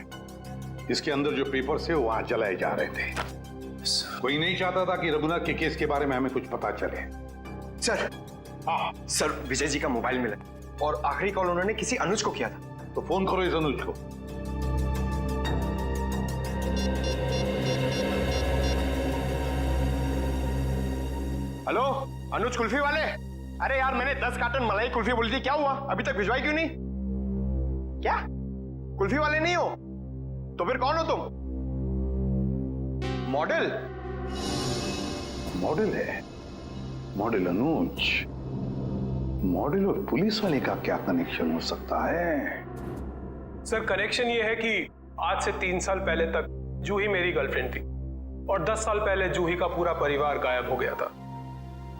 Speaker 9: इसके अंदर जो पेपर्स है वो वहां जलाए जा रहे थे। कोई नहीं चाहता था कि रघुनाथ के केस के बारे में हमें कुछ पता चले।
Speaker 5: सर, हाँ सर, विजय जी का मोबाइल मिला और आखिरी कॉल उन्होंने किसी अनुज को किया था।
Speaker 9: तो फोन करो इस अनुज को।
Speaker 5: हेलो, अनुज कुल्फी वाले? अरे यार, मैंने 10 कार्टन मलाई कुल्फी बोली थी, क्या हुआ? अभी तक भिजवाई क्यों नहीं? क्या कुल्फी वाले नहीं हो? तो फिर कौन हो तुम? मॉडल?
Speaker 9: मॉडल है? मॉडल अनुज? मॉडल और पुलिस वाले का क्या कनेक्शन हो सकता है?
Speaker 21: सर, कनेक्शन ये है कि आज से 3 साल पहले तक जूही मेरी गर्लफ्रेंड थी और 10 साल पहले जूही का पूरा परिवार गायब हो गया था।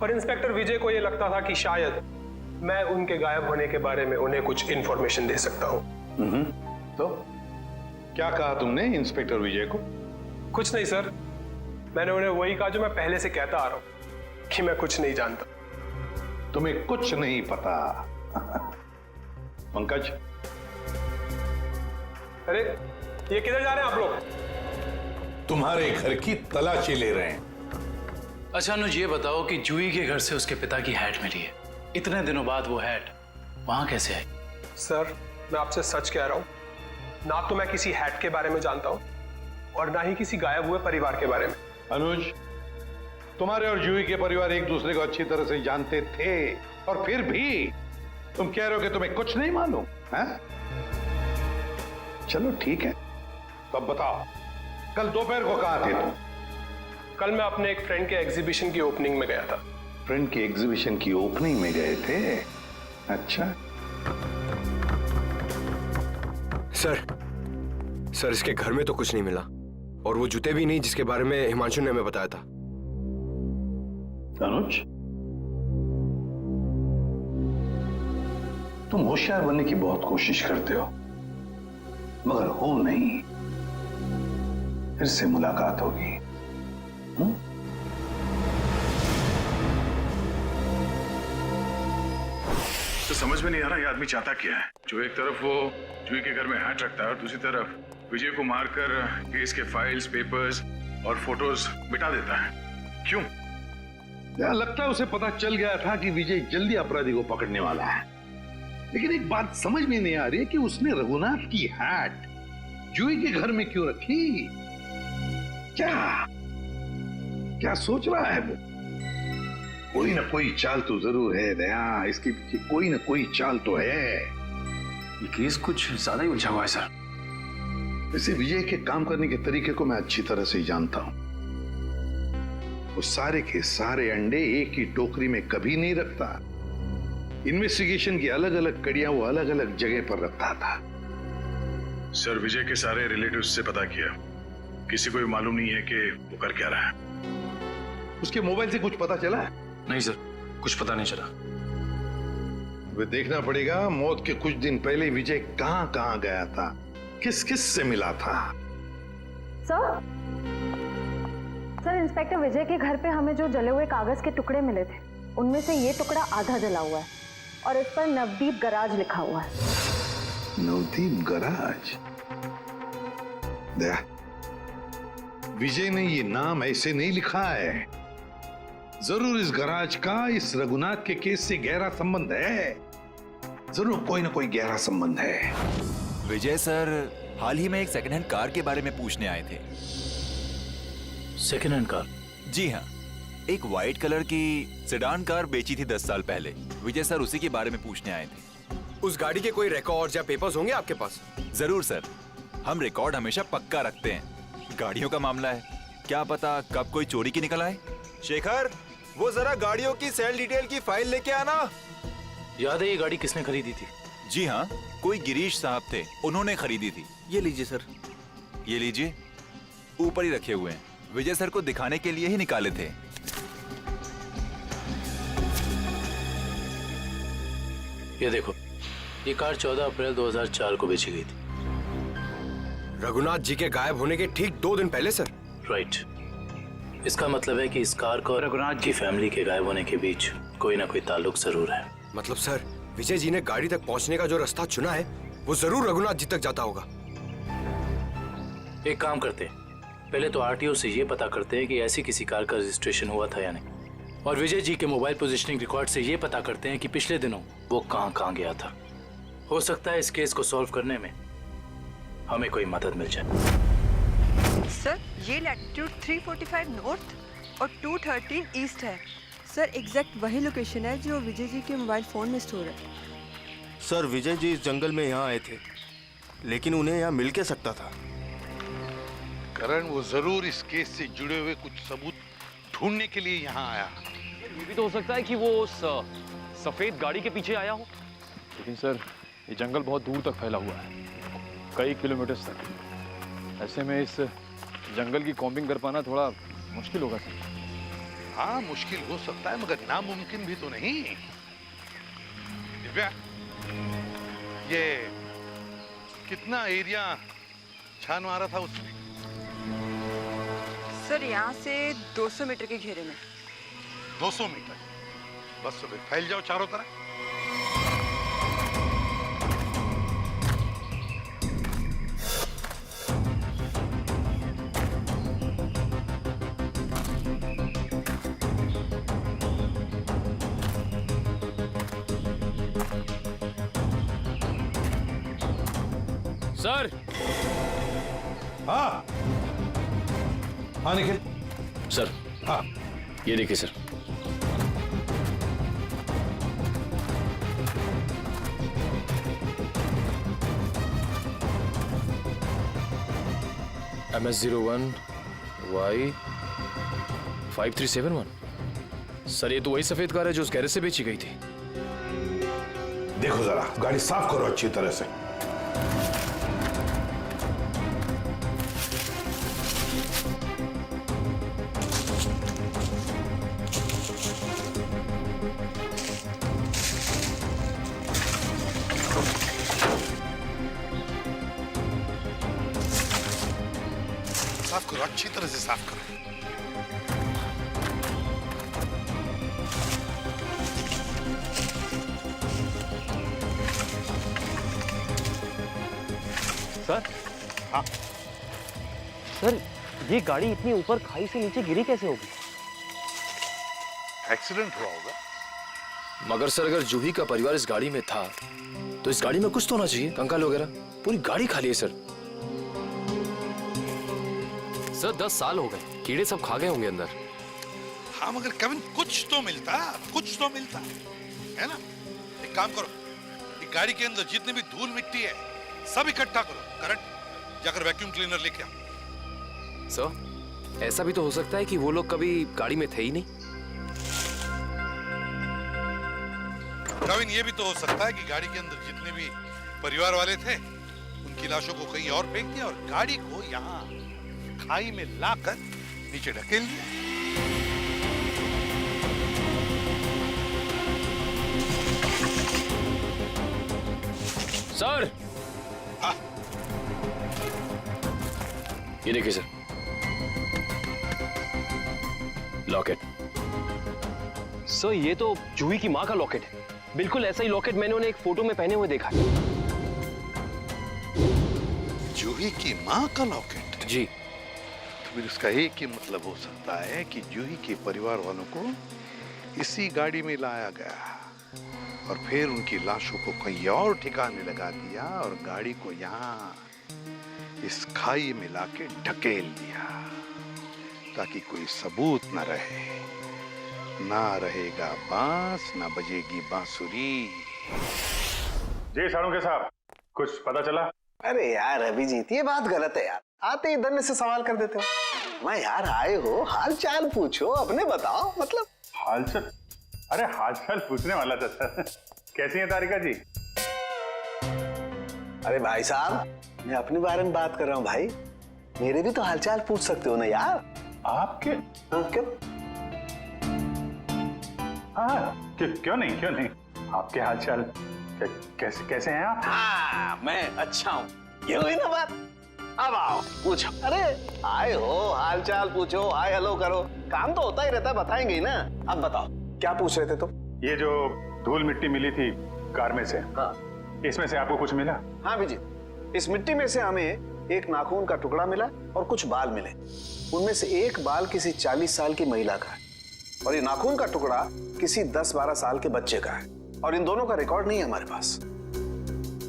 Speaker 21: और इंस्पेक्टर विजय को यह लगता था कि शायद मैं उनके गायब होने के बारे में उन्हें कुछ इंफॉर्मेशन दे सकता हूं।
Speaker 9: तो क्या कहा तुमने इंस्पेक्टर विजय को?
Speaker 21: कुछ नहीं सर, मैंने उन्हें वही कहा जो मैं पहले से कहता आ रहा हूं कि मैं कुछ नहीं जानता।
Speaker 9: तुम्हें कुछ नहीं पता? पंकज,
Speaker 21: अरे ये किधर जा रहे हैं आप लोग?
Speaker 9: तुम्हारे घर की तलाशी ले रहे हैं।
Speaker 11: अच्छा अनुज, ये बताओ कि जूही के घर से उसके पिता की हैट मिली है, इतने दिनों बाद वो हैट वहां कैसे आई?
Speaker 21: सर, मैं आपसे सच कह रहा हूं, ना तो मैं किसी हैट के बारे में जानता हूं और ना ही किसी गायब हुए परिवार के बारे में।
Speaker 9: अनुज, तुम्हारे और जूही के परिवार एक दूसरे को अच्छी तरह से जानते थे और फिर भी तुम कह रहे हो कि तुम्हें कुछ नहीं मालूम है? चलो ठीक है, तो अब बताओ, कल दोपहर को कहां थे तुम?
Speaker 21: कल मैं अपने एक फ्रेंड के एग्जीबिशन की ओपनिंग में गया था।
Speaker 9: फ्रेंड की एग्जीबिशन की ओपनिंग में गए थे? अच्छा।
Speaker 5: सर, इसके घर में तो कुछ नहीं मिला और वो जूते भी नहीं जिसके बारे में हिमांशु ने हमें बताया था।
Speaker 9: अनुज, तुम होशियार बनने की बहुत कोशिश करते हो, मगर हो नहीं। फिर से मुलाकात होगी।
Speaker 2: तो समझ में नहीं आ रहा ये आदमी चाहता क्या है। जो एक तरफ वो जूही के घर में हैट रखता है और दूसरी तरफ विजय को मारकर केस के फाइल्स, पेपर्स और फोटोज मिटा देता है। क्यों?
Speaker 9: लगता है उसे पता चल गया था कि विजय जल्दी अपराधी को पकड़ने वाला है। लेकिन एक बात समझ में नहीं आ रही है कि उसने रघुनाथ की हैट जूही के घर में क्यों रखी? क्या सोच रहा है वो? कोई ना कोई चाल तो जरूर है दया, इसके पीछे कोई ना कोई चाल तो है।
Speaker 16: ये केस कुछ ज्यादा ही उलझा हुआ है सर।
Speaker 9: वैसे विजय के काम करने के तरीके को मैं अच्छी तरह से जानता हूं। वो सारे के सारे अंडे एक ही टोकरी में कभी नहीं रखता। इन्वेस्टिगेशन की अलग अलग कड़ियां वो अलग अलग जगह पर रखता था।
Speaker 2: सर, विजय के सारे रिलेटिव्स से पता किया, किसी को भी मालूम नहीं है कि वो कर क्या रहा है।
Speaker 9: उसके मोबाइल से कुछ पता चला?
Speaker 16: नहीं सर, कुछ पता नहीं चला।
Speaker 9: वे देखना पड़ेगा मौत के कुछ दिन पहले विजय कहां कहां गया था, किस किस से मिला था।
Speaker 12: सर, इंस्पेक्टर विजय के घर पे हमें जो जले हुए कागज के टुकड़े मिले थे, उनमें से ये टुकड़ा आधा जला हुआ है और इस पर नवदीप गराज लिखा हुआ है।
Speaker 9: नवदीप गराज? दया, विजय ने ये नाम ऐसे नहीं लिखा है। जरूर इस गराज का इस रघुनाथ के केस से गहरा संबंध है। जरूर कोई ना कोई गहरा संबंध है।
Speaker 5: विजय सर
Speaker 1: हाल ही में एक सेकंड हैंड कार के बारे में पूछने आए थे।
Speaker 11: Second hand car?
Speaker 1: जी हाँ, एक व्हाइट कलर की सेडान कार बेची थी 10 साल पहले। विजय सर उसी के बारे में पूछने आए थे।
Speaker 22: उस गाड़ी के कोई रिकॉर्ड या पेपर्स होंगे आपके पास?
Speaker 1: जरूर सर, हम रिकॉर्ड हमेशा पक्का रखते हैं। गाड़ियों का मामला है, क्या पता कब कोई चोरी की निकल आए। शेखर, वो जरा गाड़ियों की सेल डिटेल की फाइल लेके आना।
Speaker 11: याद है ये गाड़ी किसने खरीदी थी?
Speaker 1: जी हाँ, कोई गिरीश साहब थे, उन्होंने खरीदी थी।
Speaker 22: ये लीजिए सर।
Speaker 1: ये लीजिए, ऊपर ही रखे हुए हैं, विजय सर को दिखाने के लिए ही निकाले थे।
Speaker 11: ये देखो, ये कार 14 अप्रैल 2004 को बेची गई थी।
Speaker 22: रघुनाथ जी के गायब होने के ठीक 2 दिन पहले सर?
Speaker 11: राइट। इसका मतलब है कि इस कार को रघुनाथ जी फैमिली के गायब होने के बीच कोई ना कोई ताल्लुक जरूर है।
Speaker 22: मतलब सर, विजय जी ने गाड़ी तक पहुंचने का जो रास्ता चुना है वो जरूर रघुनाथ जी तक जाता होगा।
Speaker 11: एक काम करते हैं, पहले तो आरटीओ से ये पता करते हैं कि ऐसी किसी कार का रजिस्ट्रेशन हुआ था या नहीं, और विजय जी के मोबाइल पोजीशनिंग रिकॉर्ड से ये पता करते हैं कि पिछले दिनों वो कहाँ गया था। हो सकता है इस केस को सॉल्व करने में हमें कोई मदद मिल जाए।
Speaker 8: सर, ये लैटिट्यूड 345 नॉर्थ और 213 ईस्ट है। सर, एग्जैक्ट वही लोकेशन है जो विजय जी के मोबाइल फोन में स्टोर है।
Speaker 5: सर, विजय जी इस जंगल में यहाँ आए थे, लेकिन उन्हें यहाँ मिल के सकता था।
Speaker 9: करण, वो जरूर इस केस से जुड़े हुए कुछ सबूत ढूंढने के लिए यहाँ आया।
Speaker 16: ये भी तो हो सकता है कि वो उस सफेद गाड़ी के पीछे आया हो। लेकिन सर, ये जंगल बहुत दूर तक फैला हुआ है, कई किलोमीटर तक। ऐसे में इस जंगल की कॉम्बिंग कर पाना थोड़ा मुश्किल होगा सर।
Speaker 9: हाँ, मुश्किल हो सकता है, मगर नामुमकिन भी तो नहीं। दिव्या, ये कितना एरिया छान मारा था उसने?
Speaker 8: सर, यहाँ से 200 मीटर के घेरे में।
Speaker 9: 200 मीटर? बस तो फिर फैल जाओ चारों तरफ।
Speaker 16: सर।
Speaker 9: हाँ हाँ निखिल।
Speaker 17: सर।
Speaker 9: हाँ,
Speaker 17: ये देखिए सर। MS01 Y 5371। सर, ये तो वही सफेद कार है जो उस गैरेज से बेची गई थी।
Speaker 9: देखो जरा, गाड़ी साफ करो अच्छी तरह से। साफ करो, अच्छी तरह से साफ करो।
Speaker 16: सर।
Speaker 5: हाँ
Speaker 16: सर, ये गाड़ी इतनी ऊपर खाई से नीचे गिरी कैसे होगी?
Speaker 9: एक्सीडेंट हुआ होगा।
Speaker 17: मगर सर, अगर जूही का परिवार इस गाड़ी में था तो इस गाड़ी में कुछ तो होना चाहिए, कंकाल वगैरह। पूरी गाड़ी खाली है सर। सर, 10 साल हो गए, कीड़े सब खा गए होंगे अंदर।
Speaker 9: हाँ, मगर कविन कुछ तो मिलता, कुछ तो मिलता है ना। एक काम करो, एक गाड़ी के अंदर जितनी भी धूल मिट्टी है सब इकट्ठा करो। करण, जाकर वैक्यूम क्लीनर लेके आओ।
Speaker 17: सर, ऐसा भी तो हो सकता है कि वो लोग कभी गाड़ी में थे ही नहीं।
Speaker 9: कविन, ये भी तो हो सकता है कि गाड़ी के अंदर जितने भी परिवार वाले थे उनकी लाशों को कहीं और फेंक दिया और गाड़ी को यहाँ खाई में लाकर नीचे ढकेल दिया।
Speaker 17: सर।
Speaker 9: हाँ।
Speaker 17: ये देखिए सर, लॉकेट।
Speaker 16: सर, ये तो जूही की माँ का लॉकेट है। बिल्कुल ऐसा ही लॉकेट मैंने उन्हें एक फोटो में पहने हुए देखा है।
Speaker 9: जूही की माँ का लॉकेट?
Speaker 17: जी।
Speaker 9: तो फिर उसका एक ही मतलब हो सकता है कि जूही के परिवार वालों को इसी गाड़ी में लाया गया और फिर उनकी लाशों को कहीं और ठिकाने लगा दिया और गाड़ी को यहाँ इस खाई में लाके ढकेल दिया ताकि कोई सबूत न रहे। ना रहेगा बांस, ना बजेगी बांसुरी।
Speaker 2: जी साळुंखे साहब, कुछ पता चला?
Speaker 7: अरे यार अभिजीत, ये बात गलत है यार। आते ही धन्य से सवाल कर देते हो। मैं यार आए हो, हाल चाल पूछो, अपने बताओ। मतलब
Speaker 2: हालचाल? अरे हालचाल पूछने वाला था सर। कैसी है तारिका जी?
Speaker 7: अरे भाई साहब, मैं अपने बारे में बात कर रहा हूँ भाई। मेरे भी तो हालचाल पूछ सकते हो ना यार।
Speaker 2: आपके?
Speaker 7: हाँ, क्यों?
Speaker 2: हाँ, क्यों नहीं। आपके हालचाल कैसे हैं आप?
Speaker 7: हाँ, मैं अच्छा हूँ। ये हुई ना बात। अब आओ पूछो। अरे आए हो, हालचाल पूछो, हाय हेलो करो। काम तो होता ही रहता है, बताएंगे ही ना। अब बताओ क्या पूछ रहे थे तुम?
Speaker 2: ये जो धूल मिट्टी मिली थी कार में से,
Speaker 7: हाँ,
Speaker 2: इसमें से आपको कुछ मिला?
Speaker 7: हाँ अभिजीत, इस मिट्टी में से हमें एक नाखून का टुकड़ा मिला और कुछ बाल मिले। उनमें से एक बाल किसी 40 साल की महिला का है और ये नाखून का टुकड़ा किसी 10-12 साल के बच्चे का है। और इन दोनों का रिकॉर्ड नहीं है हमारे पास।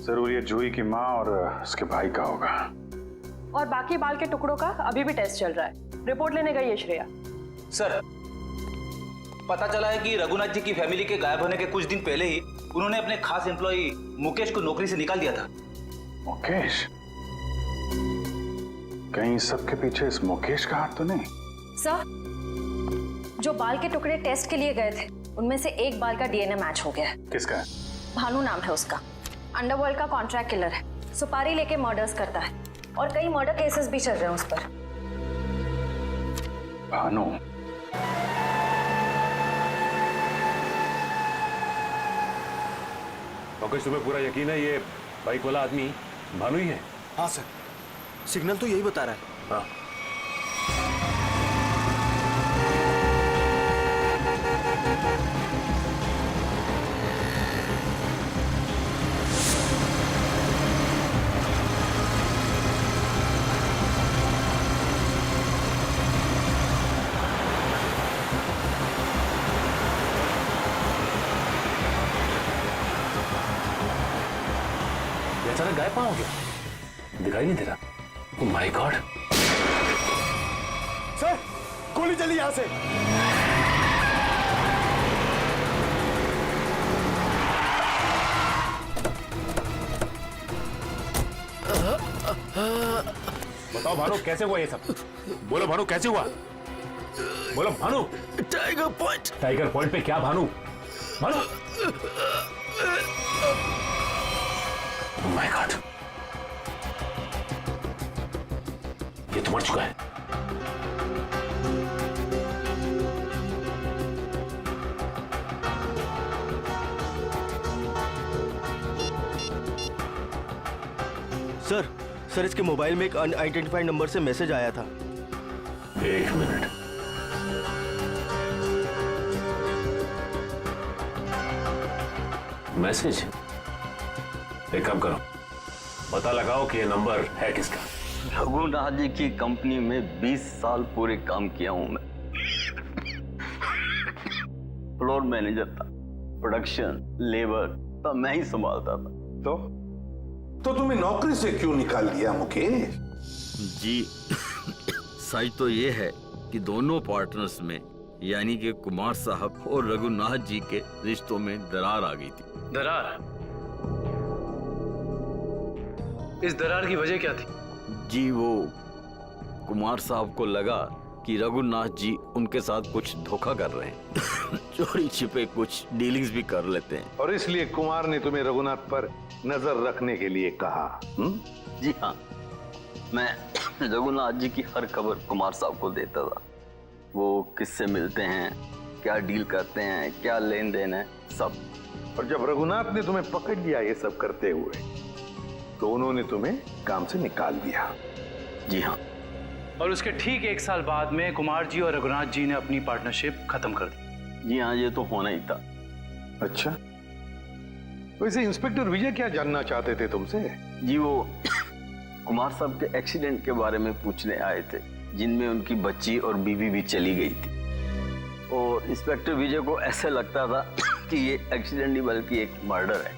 Speaker 2: जरूर ये जूही की माँ और उसके भाई का होगा।
Speaker 13: और बाकी बाल के टुकड़ों का अभी भी टेस्ट चल रहा है। रिपोर्ट लेने गई है श्रेया।
Speaker 5: सर, पता चला है कि रघुनाथ जी की फैमिली के गायब होने के कुछ दिन पहले ही उन्होंने अपने खास एम्प्लॉय मुकेश को नौकरी से निकाल दिया था।
Speaker 2: मुकेश? कहीं सबके पीछे इस मुकेश का हाथ तो नहीं?
Speaker 12: सर, जो बाल के टुकड़े टेस्ट के लिए गए थे उनमें से एक बाल का डीएनए मैच हो गया है।
Speaker 2: किसका है?
Speaker 12: भानु नाम है उसका। अंडरवर्ल्ड का कॉन्ट्रैक्ट किलर है, सुपारी लेके मर्डर्स करता है और कई मर्डर केसेस भी चल रहे हैं उस पर।
Speaker 2: भानु?
Speaker 14: मुकेश, तुम्हें पूरा यकीन है ये बाइक वाला आदमी भानु ही है?
Speaker 5: हाँ सर, सिग्नल तो यही बता रहा है।
Speaker 14: हाँ। अचानक गायब कहाँ हो गया? दिखाई नहीं दे रहा। ओह माय गॉड!
Speaker 5: सर, गोली चली यहां से।
Speaker 14: बताओ भानु, कैसे हुआ ये सब? बोलो भानु, कैसे हुआ? बोलो Bhanu.
Speaker 5: Tiger point.
Speaker 14: Tiger point पे क्या भानु? भानु! ओह माय गॉड! ये तो मर चुका है।
Speaker 5: सर, इसके मोबाइल में एक अनआइडेंटिफाइड नंबर से मैसेज आया था।
Speaker 14: एक मिनट। मैसेज? एक काम करो, पता लगाओ कि ये नंबर है किसका।
Speaker 3: रघुनाथ जी की कंपनी में 20 साल पूरे काम किया हूं मैं। फ्लोर मैनेजर था, प्रोडक्शन, लेबर सब मैं ही संभालता था।
Speaker 9: तो तुम्हें नौकरी से क्यों निकाल दिया मुकेश?
Speaker 3: जी सच तो ये है कि दोनों पार्टनर्स में यानी कि कुमार साहब और रघुनाथ जी के रिश्तों में दरार आ गई थी।
Speaker 11: दरार? इस दरार की वजह क्या थी?
Speaker 3: जी वो कुमार साहब को लगा कि रघुनाथ जी उनके साथ कुछ धोखा कर रहे हैं। चोरी छिपे कुछ डीलिंग्स भी कर लेते हैं।
Speaker 9: और इसलिए कुमार ने तुम्हें रघुनाथ पर नजर रखने के लिए कहा?
Speaker 3: जी हाँ, मैं रघुनाथ जी की हर खबर कुमार साहब को देता था। वो किससे मिलते हैं, क्या डील करते हैं, क्या लेन देन है, सब।
Speaker 9: और जब रघुनाथ ने तुम्हें पकड़ लिया ये सब करते हुए, तो उन्होंने तुम्हें काम से निकाल दिया?
Speaker 3: जी हाँ।
Speaker 11: और उसके ठीक 1 साल बाद में कुमार जी और रघुनाथ जी ने अपनी पार्टनरशिप खत्म कर दी।
Speaker 3: जी हाँ, ये तो होना ही था।
Speaker 9: अच्छा, वैसे इंस्पेक्टर विजय क्या जानना चाहते थे तुमसे?
Speaker 3: जी वो कुमार साहब के एक्सीडेंट के बारे में पूछने आए थे, जिनमें उनकी बच्ची और बीवी भी चली गई थी। और इंस्पेक्टर विजय को ऐसा लगता था कि ये एक्सीडेंट नहीं बल्कि एक मर्डर है।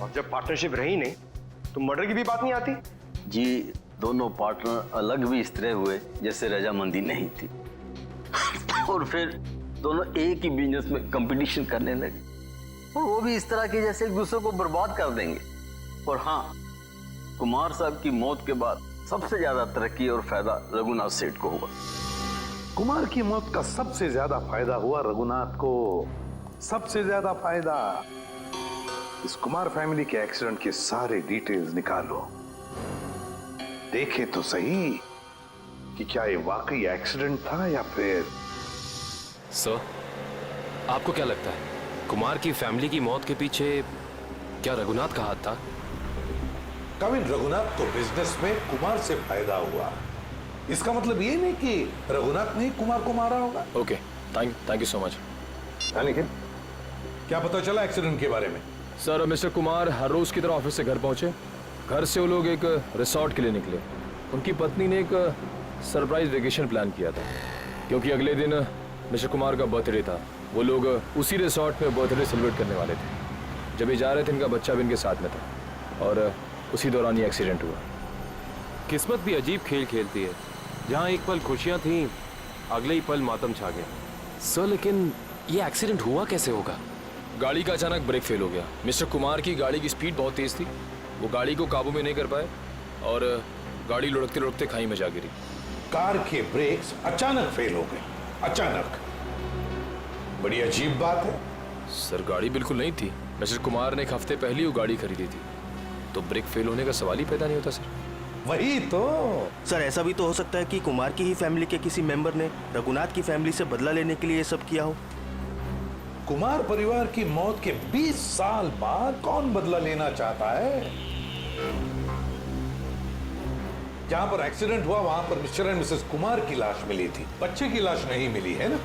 Speaker 15: और जब पार्टनरशिप रही नहीं तो मर्डर की भी बात नहीं आती?
Speaker 3: जी दोनों पार्टनर अलग भी इस तरह हुए जैसे रजामंदी नहीं थी और फिर दोनों एक ही बिजनेस में कंपटीशन करने लगे और वो भी इस तरह की जैसे एक दूसरे को बर्बाद कर देंगे। और हाँ, कुमार साहब की मौत के बाद सबसे ज्यादा तरक्की और फायदा रघुनाथ सेठ को हुआ।
Speaker 9: कुमार की मौत का सबसे ज्यादा फायदा हुआ रघुनाथ को। सबसे ज्यादा फायदा। इस कुमार फैमिली के एक्सीडेंट के सारे डिटेल्स निकालो, देखे तो सही कि क्या ये वाकई एक्सीडेंट था या फिर।
Speaker 17: सर, आपको क्या लगता है कुमार की फैमिली की मौत के पीछे क्या रघुनाथ का हाथ था?
Speaker 9: कविन, रघुनाथ को बिजनेस में कुमार से फायदा हुआ, इसका मतलब ये नहीं कि रघुनाथ ने कुमार को मारा होगा।
Speaker 16: Okay, thank you so much.
Speaker 9: लेकिन क्या पता चला एक्सीडेंट के बारे में?
Speaker 16: सर, मिस्टर कुमार हर रोज की तरह ऑफिस से घर पहुंचे। घर से वो लोग एक रिसोर्ट के लिए निकले। उनकी पत्नी ने एक सरप्राइज वेकेशन प्लान किया था क्योंकि अगले दिन मिस्टर कुमार का बर्थडे था। वो लोग उसी रिसोर्ट में बर्थडे सेलिब्रेट करने वाले थे। जब ये जा रहे थे, इनका बच्चा भी इनके साथ में था और उसी दौरान ये एक्सीडेंट हुआ।
Speaker 17: किस्मत भी अजीब खेल खेलती है, जहाँ एक पल खुशियाँ थीं, अगले ही पल मातम छा गया। सर, लेकिन ये एक्सीडेंट हुआ कैसे होगा?
Speaker 16: गाड़ी का अचानक ब्रेक फेल हो गया। मिस्टर कुमार की गाड़ी की स्पीड बहुत तेज थी, वो गाड़ी को काबू में नहीं कर पाए और गाड़ी लुढ़कते लुढ़कते खाई में जा गिरी।
Speaker 9: कार के ब्रेक्स अचानक फेल हो गए। अचानक, बड़ी अजीब बात है।
Speaker 16: सर, गाड़ी बिल्कुल नहीं थी। मिस्टर कुमार ने एक हफ्ते पहले ही वो गाड़ी खरीदी थी, तो ब्रेक फेल होने का सवाल ही पैदा नहीं होता सर।
Speaker 9: वही तो
Speaker 5: सर, ऐसा भी तो हो सकता है कि कुमार की ही फैमिली के किसी मेंबर ने रघुनाथ की फैमिली से बदला लेने के लिए ये सब किया हो।
Speaker 9: कुमार परिवार की मौत के 20 साल बाद कौन बदला लेना चाहता है? जहां पर एक्सीडेंट हुआ वहां पर मिस्टर एंड मिसेस कुमार की लाश मिली थी, बच्चे की लाश नहीं मिली है ना?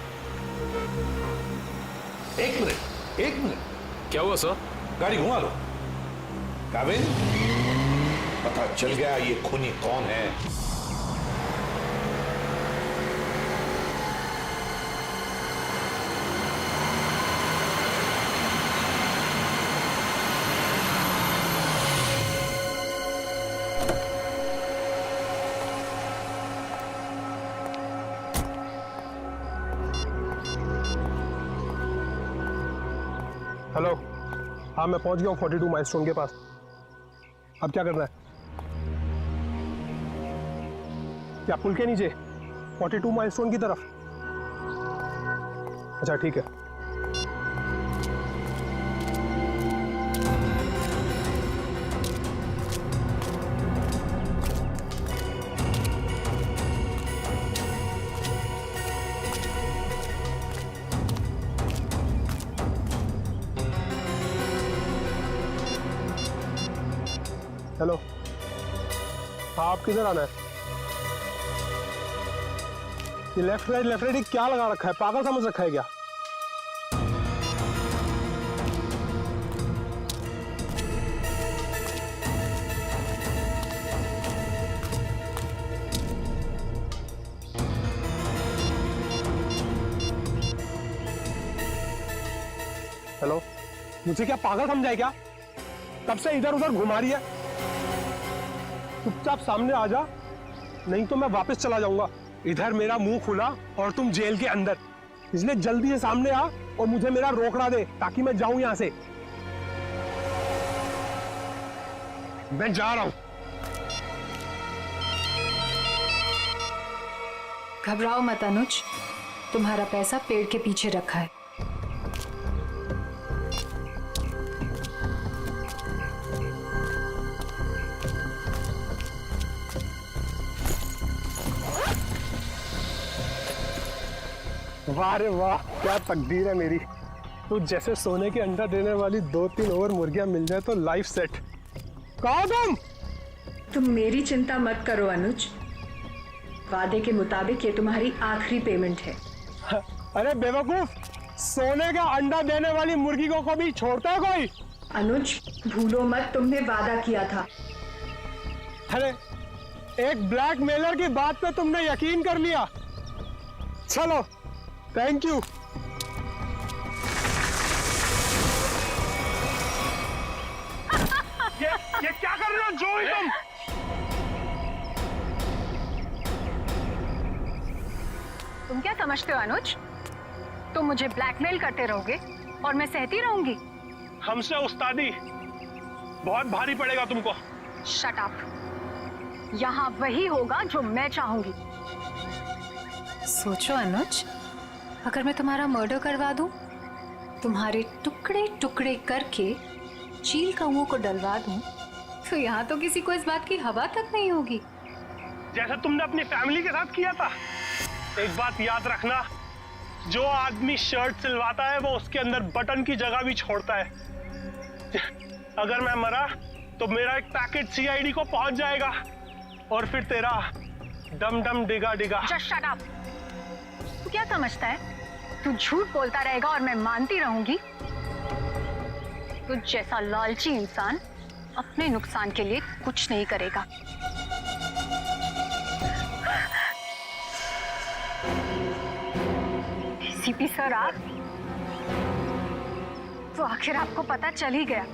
Speaker 9: एक मिनट।
Speaker 16: क्या हुआ सर?
Speaker 9: गाड़ी घुमा लो। काविन, पता चल गया ये खूनी कौन है।
Speaker 18: हेलो, हाँ मैं पहुंच गया हूँ 42 माइलस्टोन के पास। अब क्या करना है? क्या पुल के नीचे 42 माइलस्टोन की तरफ? अच्छा ठीक है। हेलो, हाँ आप किधर आना है? ये लेफ्ट राइट क्या लगा रखा है? पागल समझ रखा है क्या? हेलो, मुझे क्या पागल समझा है क्या? कब से इधर उधर घुमा रही है? चुपचाप सामने आ जा, नहीं तो मैं वापस चला जाऊंगा। इधर मेरा मुंह खुला और तुम जेल के अंदर, इसलिए जल्दी से सामने आ और मुझे मेरा रोकड़ा दे ताकि मैं जाऊं यहां से। मैं जा रहा हूं।
Speaker 8: घबराओ मत अनुज, तुम्हारा पैसा पेड़ के पीछे रखा है।
Speaker 18: वाह रे वाह, क्या तकदीर है मेरी। तो जैसे सोने के अंडा देने वाली 2-3 और मुर्गियां मिल जाए तो लाइफ सेट। कहो
Speaker 8: तुम मेरी चिंता मत करो अनुज, वादे के मुताबिक ये तुम्हारी आखिरी पेमेंट है।
Speaker 18: अरे बेवकूफ, सोने का अंडा देने वाली मुर्गी को कभी छोड़ता है कोई?
Speaker 8: अनुज भूलो मत, तुमने वादा किया था।
Speaker 18: अरे एक ब्लैकमेलर की बात पे तुमने यकीन कर लिया। चलो, थैंक यू। ये क्या कर रहे हो जूही तुम?
Speaker 6: तुम क्या समझते हो अनुज? तुम मुझे ब्लैकमेल करते रहोगे और मैं सहती रहूंगी?
Speaker 18: हमसे उस्तादी बहुत भारी पड़ेगा तुमको।
Speaker 6: Shut up. यहाँ वही होगा जो मैं चाहूंगी। सोचो अनुज, अगर मैं तुम्हारा मर्डर करवा दूं, तुम्हारे टुकड़े टुकड़े करके चील कौओं को डलवा दूं, तो यहाँ तो किसी को इस बात की हवा तक नहीं होगी।
Speaker 18: जैसे तुमने अपनी फैमिली के साथ किया था। एक बात याद रखना, जो आदमी शर्ट सिलवाता है वो उसके अंदर बटन की जगह भी छोड़ता है। अगर मैं मरा तो मेरा एक पैकेट सीआईडी को पहुंच जाएगा और फिर तेरा डम डम डिगा डिगा।
Speaker 6: Just shut up। तू क्या समझता है? तू झूठ बोलता रहेगा और मैं मानती रहूंगी? तू जैसा लालची इंसान अपने नुकसान के लिए कुछ नहीं करेगा। सीपी सर, आप तो आखिर आपको पता चल ही गया।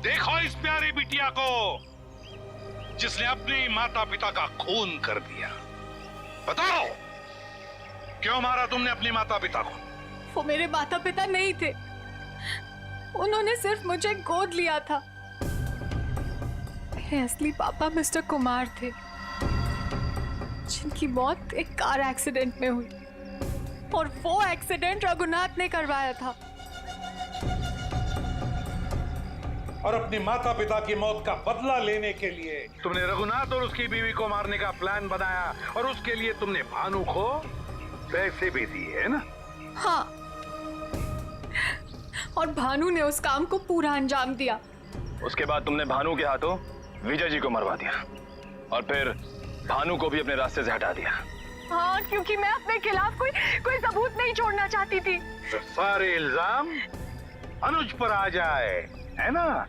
Speaker 9: देखो इस प्यारी बिटिया को, जिसने अपने माता पिता का खून कर दिया। बताओ, क्यों मारा तुमने अपने माता पिता को?
Speaker 6: वो मेरे माता पिता नहीं थे, उन्होंने सिर्फ मुझे गोद लिया था। मेरे असली पापा मिस्टर कुमार थे, जिनकी मौत एक कार एक्सीडेंट में हुई, और वो एक्सीडेंट रघुनाथ ने करवाया था।
Speaker 9: और अपने माता पिता की मौत का बदला लेने के लिए तुमने रघुनाथ और उसकी बीवी को मारने का प्लान बनाया, और उसके लिए तुमने भानु को पैसे भी दिए, है ना?
Speaker 6: हाँ, और भानु ने उस काम को पूरा अंजाम दिया।
Speaker 16: उसके बाद तुमने भानु के हाथों विजय जी को मरवा दिया, और फिर भानु को भी अपने रास्ते से हटा दिया।
Speaker 6: हाँ, क्योंकि मैं अपने खिलाफ कोई सबूत नहीं छोड़ना चाहती थी।
Speaker 9: तो सारे इल्जाम अनुज पर आ जाए, है ना?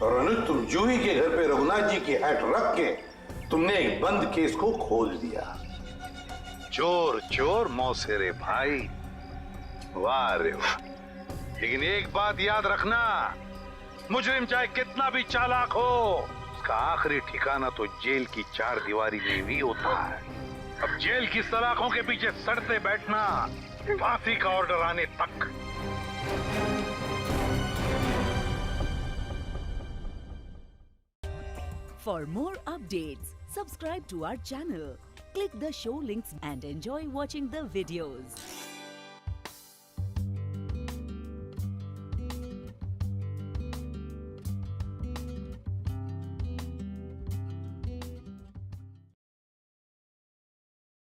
Speaker 4: और अनुज, तुम जूही के घर पे रघुनाथ जी की हैट रख के तुमने एक बंद केस को खोल दिया।
Speaker 9: चोर चोर मौसेरे भाई, वाह रे वाह। लेकिन एक बात याद रखना, मुजरिम चाहे कितना भी चालाक हो, उसका आखिरी ठिकाना तो जेल की चार दीवारी में ही होता है। अब जेल की सलाखों के पीछे सड़ते बैठना फांसी का ऑर्डर आने तक।
Speaker 10: For more updates, subscribe to our channel, click the show links and enjoy watching the videos.